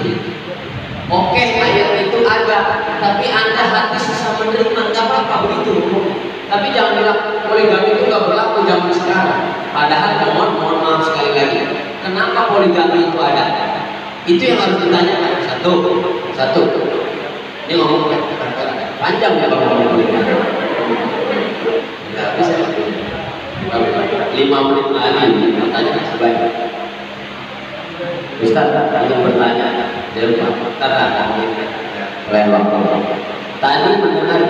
Oke, ayat itu ada, tapi Anda hati susah menerima, nggak apa-apa begitu. Tapi jangan bilang poligami itu nggak berlaku zaman sekarang. Padahal mohon maaf sekali lagi, kenapa poligami itu ada? Itu yang harus ditanyakan. Satu. Ini ngomong panjang ya bang ngomong poligami. Nggak bisa. 5 menit lagi bertanya sebanyak. Ustaz ingin bertanya, tadi mendengar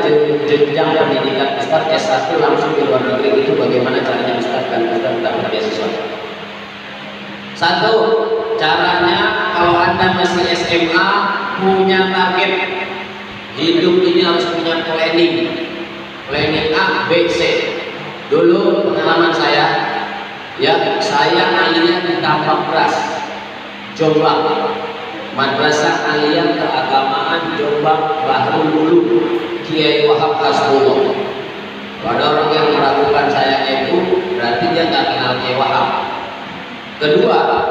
jenjang pendidikan Ustaz S1 langsung di luar negeri, itu bagaimana caranya Ustaz dan Ustaz dapat beasiswa? Satu, caranya kalau Anda masih SMA punya target hidup ini harus punya planning A, B, C. Dulu pengalaman saya, saya aliyah di Tambak Beras, Jombang, Madrasah Aliyah Keagamaan Jombang Bahrul Ulum, Kiai Wahab Hasbullah. Ada orang yang meragukan saya itu, berarti dia nggak kenal Kiai Wahab. Kedua,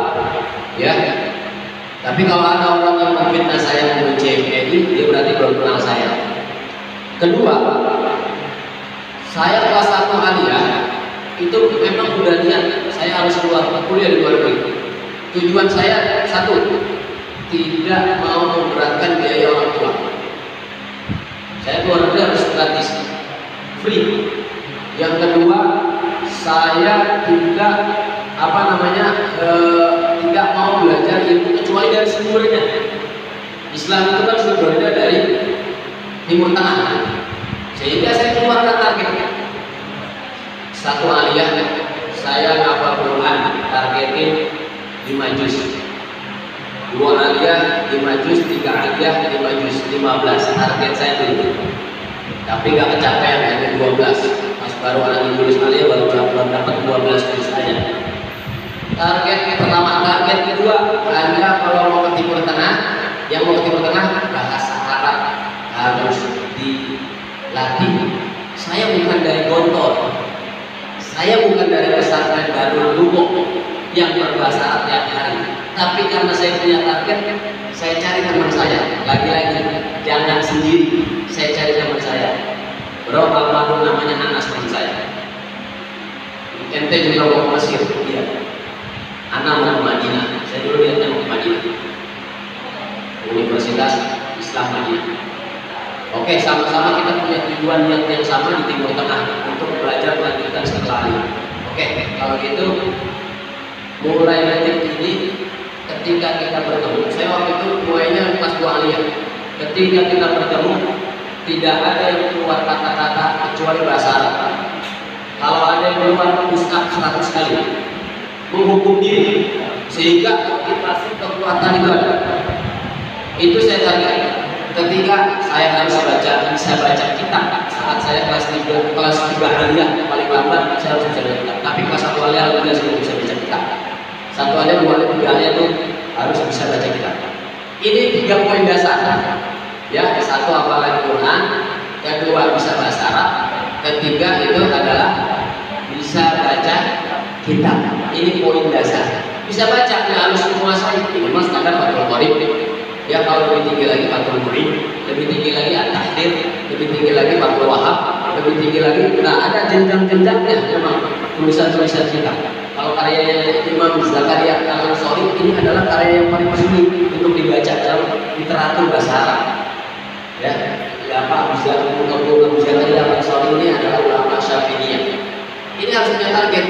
tapi kalau ada orang yang memfitnah saya membenci MNI, dia berarti belum kenal saya. Kedua, saya kelas 1 aliyah itu memang udah niat saya harus keluar kuliah di luar negeri. Tujuan saya satu, tidak mau memberatkan biaya orang tua. Saya keluar negeri harus gratis, free. Yang kedua, saya tidak tidak mau belajar ilmu kecuali dari sumbernya. Islam itu kan sumbernya dari Timur Tengah. Sehingga saya keluarkan target. Satu aliyah saya ngapal Quran targetin 5 juz. 2 aliyah 5 juz, 3 aliyah 5 juz, 15 target saya dulu. Tapi nggak kecapean, hanya 12. Pas baru ada tulis aliyah baru dapat 12 juz saja. Target pertama, target kedua, Anda kalau mau ke Timur Tengah, yang mau ke Timur Tengah bahasa Arab harus dilatih. Saya bukan dari Gontor, saya bukan dari pesantren Darul Lubuk yang berbahasa Arab tiap hari. Tapi karena saya punya target, saya cari teman saya. Lagi-lagi jangan sendiri, saya cari teman saya. Bro, almarhum namanya Anas teman saya. Ente juga mau ke Mesir, iya. Anak mau ke Madinah, saya dulu lihatnya mau ke Madinah, Universitas Islam Madinah. Oke, sama-sama kita punya tujuan yang sama di Timur Tengah untuk belajar melanjutkan setelah ini. Oke, kalau gitu mulai detik ini ketika kita bertemu, saya waktu itu mulainya pas 2 aliyah. Ketika kita bertemu, tidak ada yang keluar kata-kata kecuali bahasa Arab. Kalau ada yang keluar push-up 100 kali, menghukum diri, sehingga motivasi kekuatan itu ada. Itu saya target. Ketika saya harus bisa baca kitab saat saya kelas 3 aliyah, paling lambat saya harus bisa baca kitab. Tapi kelas 1 aliyah alhamdulillah sudah bisa baca kitab. 1 aliyah, 2 aliyah, 3 aliyah itu harus bisa baca kitab. Ini 3 poin dasar. Satu hafalan Quran, kedua bisa bahasa Arab, ketiga itu adalah bisa baca kitab. Ini poin dasar. Bisa baca, nggak harus menguasai. Minimal standar Fathul Qorib. Kalau lebih tinggi lagi Fathul Mu'in, lebih tinggi lagi At-Tahrir, lebih tinggi lagi Fathul Wahab, lebih tinggi lagi. Nah, ada jenjang-jenjangnya memang tulisan-tulisan kita. Kalau karya Imam Zakaria Al-Ansori ini adalah karya yang paling sulit untuk dibaca dalam literatur bahasa Arab. Abu Zakaria Al-Ansori ini adalah ulama Syafi'iyah. Ini harus punya target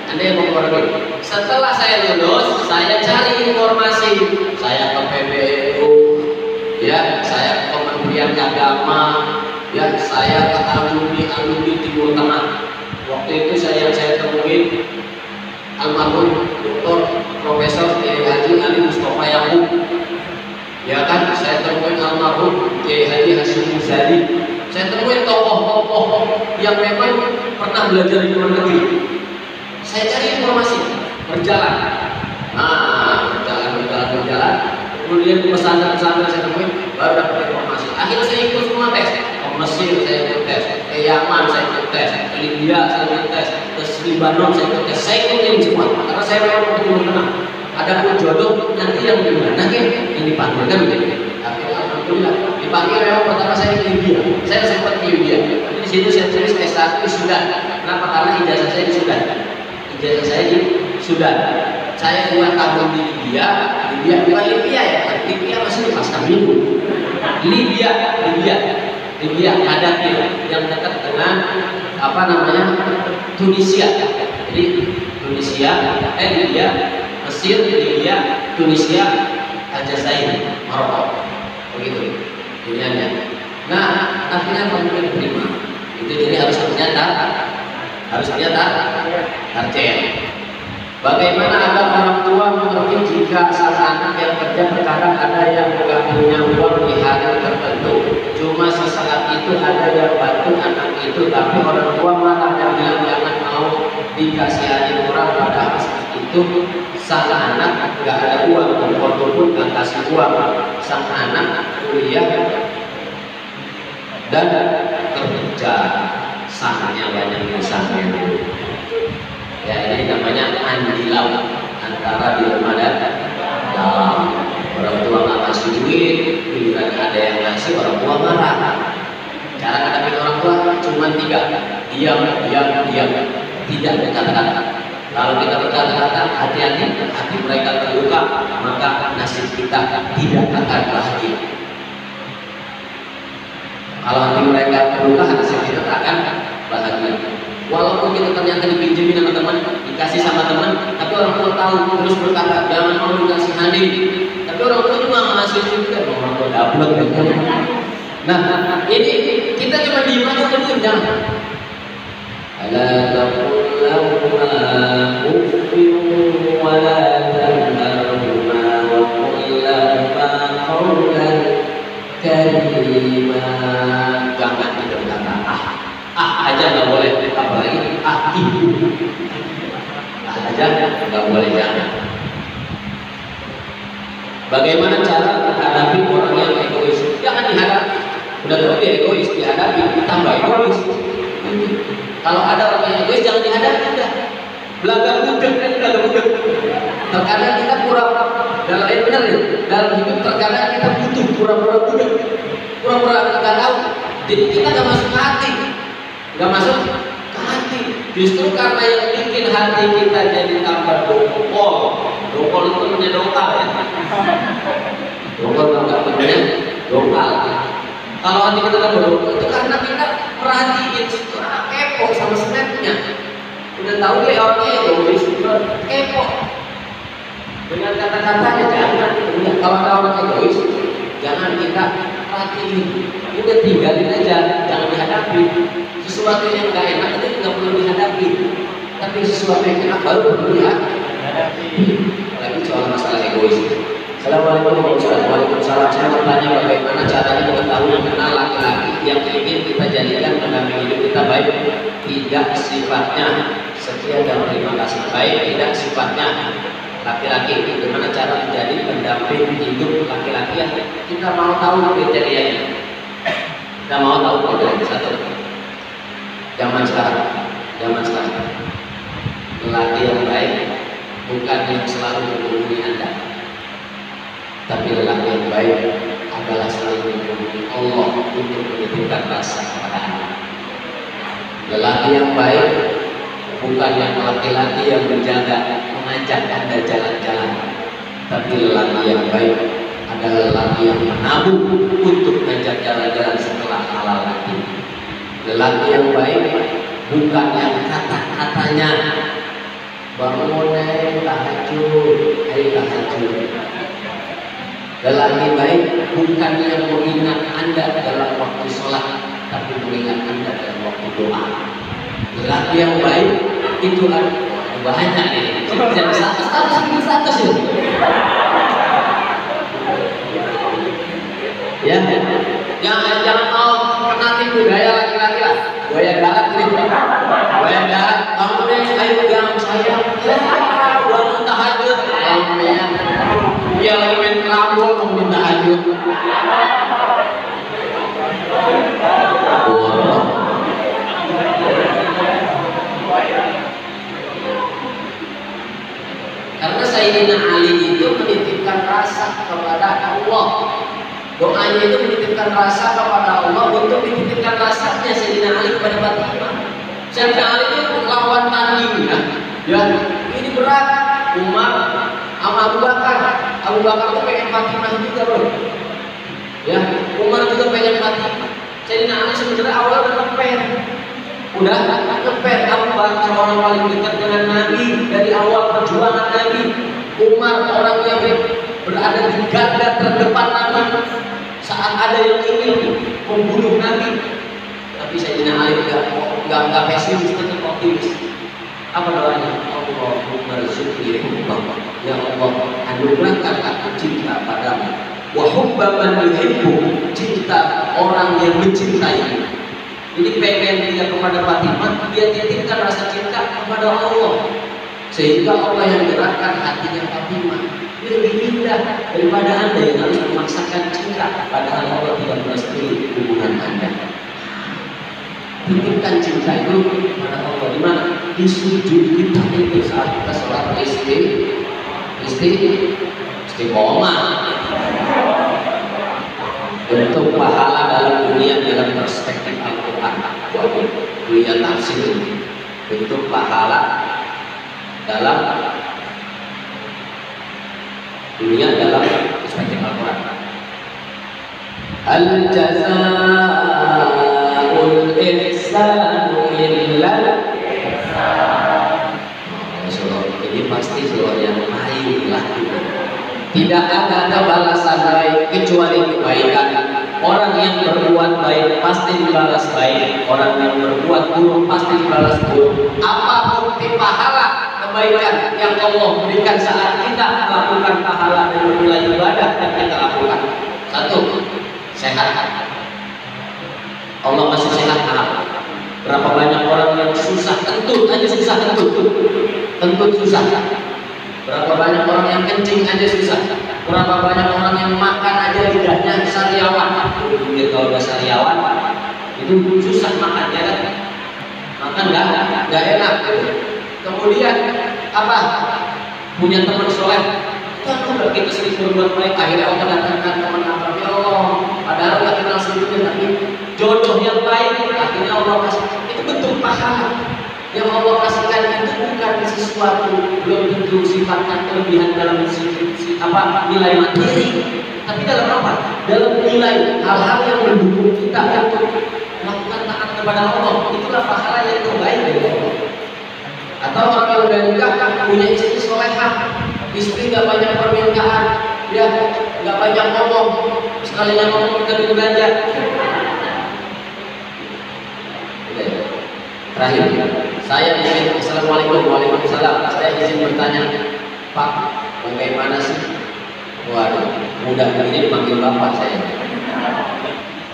Anda yang mau keluar negeri. Setelah saya lulus, saya cari informasi. Saya ke PBNU, saya ke Kementerian Agama, saya ke alumni Timur Tengah. Waktu itu saya temuin almarhum Dr. Profesor Kiai Haji Ali Mustafa Yakub. Ya kan, saya temuin almarhum Kiai Haji Hasyim Muzadi. Saya temuin tokoh-tokoh yang memang pernah belajar di luar negeri. Saya cari informasi, berjalan. Nah, berjalan. Kemudian di pesantren-pesantren saya temuin, baru dapat informasi. Akhirnya saya ikut semua tes. Ke Mesir saya ikut tes, ke Yaman saya ikut tes, ke Libya saya ikut tes, ke Libanon saya ikut tes. Saya ikutin semua, karena saya memang betul tenang. Ada pun jodoh nanti yang gimana yang dipanggil kan begitu. Akhirnya alhamdulillah dipanggil memang pertama saya ke Libya. Saya sempat ke Libya. Tapi di situ saya tulis S1 di Sudan. Kenapa? Karena ijazah saya di Sudan. Ijazah saya di Sudan. Saya 2 tahun di Libya bukan Libya ya. Libya masih di pasca minggu. Libya Gaddafi yang dekat dengan Tunisia. Jadi Libya, Mesir, Libya, Tunisia, Aljazair, Maroko, begitu dunianya. Nah, akhirnya kami diterima. Itu jadi harus ternyata target. Bagaimana agar orang tua mengerti jika sang anak yang kerja terkadang ada yang nggak punya uang di hari tertentu, cuma sesaat itu ada yang bantu anak itu, tapi orang tua malah yang bilang jangan mau dikasihani orang, padahal saat itu sang anak nggak ada uang, pun nggak kasih uang, sang anak kuliah dan kerja, sahnya banyak misalnya. Ya, ini namanya andilau antara di rumah dan orang tua nggak kasih duit, giliran ada yang ngasih orang tua marah. Cara ngadepin orang tua cuma 3, diam, tidak berkata-kata. Kalau kita berkata-kata, hati mereka terluka, maka nasib kita tidak akan bahagia. Kalau hati mereka terluka, nasib kita akan bahagia. Walaupun kita ternyata dipinjemin sama teman, dikasih sama teman, tapi orang tua tahu terus berkata jangan mau dikasih hani. Tapi orang tua juga ngasih juga, orang tua dablek gitu. Nah, ini kita cuma diem aja dulu, jangan. Ala taqul lahuma uffin wa la tanharhuma wa qul lahuma qawlan karima. Jangan kita berkata aja nggak boleh, apalagi ibu aja nggak boleh, jangan. Bagaimana cara menghadapi orang yang egois? Jangan dihadapi. Udah tahu dia egois, dihadapi tambah egois. Kalau ada orang yang egois jangan dihadapi, udah belaga budek. Terkadang kita dalam benar ya, dalam hidup terkadang kita butuh pura-pura budek, pura-pura nggak tahu. Jadi kita nggak masuk ke hati. Gak masuk ke hati. Justru karena yang bikin hati kita jadi tambah dongkol itu namanya dongkal ya. Dongkol namanya dongkal. Kalau hati kita tambah dongkol itu karena kita perhatiin kepo sama snapnya. Udah tahu dia orangnya egois, kepo dengan kata-katanya. Jangan. Kalau ada orang egois, jangan kita perhatiin. Udah tinggalin aja, jangan dihadapi. Sesuatu yang gak enak itu nggak perlu dihadapi, tapi sesuatu yang enak baru perlu dihadapi. Lagi soal masalah egois. Assalamualaikum warahmatullahi wabarakatuh. Saya bertanya bagaimana caranya mengetahui mengenal laki-laki yang ingin kita jadikan pendamping hidup kita, baik tidak sifatnya setia dan terima kasih, baik tidak sifatnya laki-laki. Bagaimana cara menjadi pendamping hidup laki-laki yang kita mau tahu kriterianya? Kita mau tahu kriteria satu. Zaman sekarang lelaki yang baik bukan yang selalu menghubungi Anda, tapi lelaki yang baik adalah selalu menghubungi Allah untuk menitipkan rasa kepada Anda. Lelaki yang baik bukan yang laki-laki yang mengajak Anda jalan-jalan, tapi lelaki yang baik adalah lelaki yang menabung untuk mengajak jalan-jalan setelah halal nanti. Lelaki yang baik bukan yang kata-katanya bangun tahajud. Lelaki baik bukan yang mengingat Anda dalam waktu sholat, tapi mengingat Anda dalam waktu doa. Lelaki yang baik itu banyak nih. Jadi status ini. Ya, jangan mau kena tipu gaya laki-laki lah. Gaya darat ini, gaya darat. Kamu deh, ayo yang saya. Bangun tahajud. Amin. Dia lagi main kerambol mau minta tahajud. Bodoh. Karena Sayyidina Ali itu menitipkan rasa kepada Allah. Doanya itu menitipkan rasa kepada Allah untuk menitipkan rasanya Sayyidina Ali kepada Fatimah. Sayyidina Ali itu lawan tandingnya. Ya, ini berat. Umar sama Abu Bakar. Abu Bakar itu pengen Fatimah juga bro. Ya, Umar juga pengen Fatimah. Sayyidina Ali sebenarnya awalnya udah ngepen. Udah ngepen. Abu Bakar orang paling dekat dengan Nabi dari awal perjuangan Nabi. Umar orang yang berada di garda terdepan Nabi saat ada yang ingin membunuh Nabi. Tapi Sayyidina Ali nggak pesimis, tetap optimis. Apa doanya? Allahumma rizqni hubbak. Ya Allah, anugerahkan aku cinta padamu. Wa hubba man yuhibbu, cinta orang yang mencintai. Jadi pengen dia kepada Fatimah, dia titipkan rasa cinta kepada Allah. Sehingga Allah yang gerakkan hatinya Fatimah. Ini lebih indah daripada Anda yang harus memaksakan cinta padahal Allah tidak merestui hubungan Anda. Titipkan cinta itu kepada Allah. Di mana? Di sujud kita itu saat kita sholat istiqomah. Untuk pahala dalam dunia dalam perspektif Al-Quran. Dunia tafsir. Bentuk pahala dalam dunia dalam perspektif Al-Quran. Al-jazaa'ul ihsanu illal ihsan. Ini pasti seluruh yang lain lah. Tidak ada balasan baik kecuali kebaikan. Orang yang berbuat baik pasti dibalas baik. Orang yang berbuat buruk pasti dibalas buruk. Apa bukti pahala kebaikan yang Allah berikan saat kita melakukan pahala dan bernilai ibadah yang kita lakukan? Satu, sehat. Allah masih sehat. Berapa banyak orang yang susah, kentut aja susah, kentut susah. Berapa banyak orang yang kencing aja susah. Berapa banyak orang yang makan aja lidahnya sariawan. Kalau udah sariawan itu susah makannya kan. Makan nggak enak gitu. Kemudian apa? Punya teman soleh. Kan udah kita sering berbuat baik, akhirnya Allah datangkan teman akrab. Ya Allah, padahal nggak kenal sebelumnya tapi jodoh yang baik akhirnya Allah kasih. Itu bentuk pahala. Yang Allah kasihkan itu bukan sesuatu, belum tentu sifatnya kelebihan dalam nilai materi, tapi dalam apa? Dalam nilai hal-hal yang mendukung kita untuk melakukan taat kepada Allah. Itulah pahala yang terbaik dari Allah. Atau orang yang udah nikah punya istri solehah, istri nggak banyak permintaan, dia nggak banyak ngomong, sekalinya ngomong kita duit belanja. Terakhir, saya izin. Assalamualaikum warahmatullahi wabarakatuh. Saya izin bertanya, Pak, bagaimana sih? Waduh, mudah begini dipanggil bapak saya.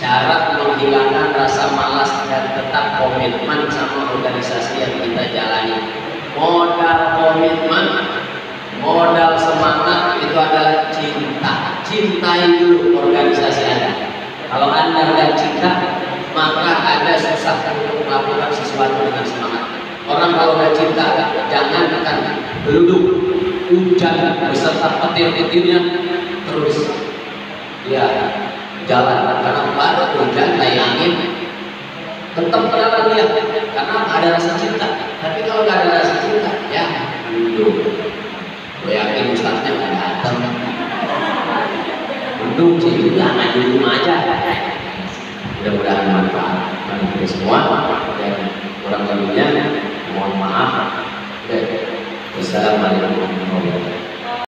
Cara menghilangkan rasa malas dan tetap komitmen sama organisasi yang kita jalani. Modal komitmen, modal semangat itu adalah cinta. Cintai dulu organisasi Anda. Kalau Anda nggak cinta, maka Anda susah untuk melakukan sesuatu dengan semangat. Orang kalau udah cinta, jangan akan duduk hujan beserta petir-petirnya terus ya jalan, karena baru hujan naik angin tetap berjalan dia karena ada rasa cinta. Tapi kalau nggak ada rasa cinta, ya duduk. Gue yakin ustaznya nggak datang. Duduk sih, jangan di rumah aja. Mudah-mudahan manfaat bagi kita semua, dan kurang lebihnya mohon maaf. Wassalamualaikum.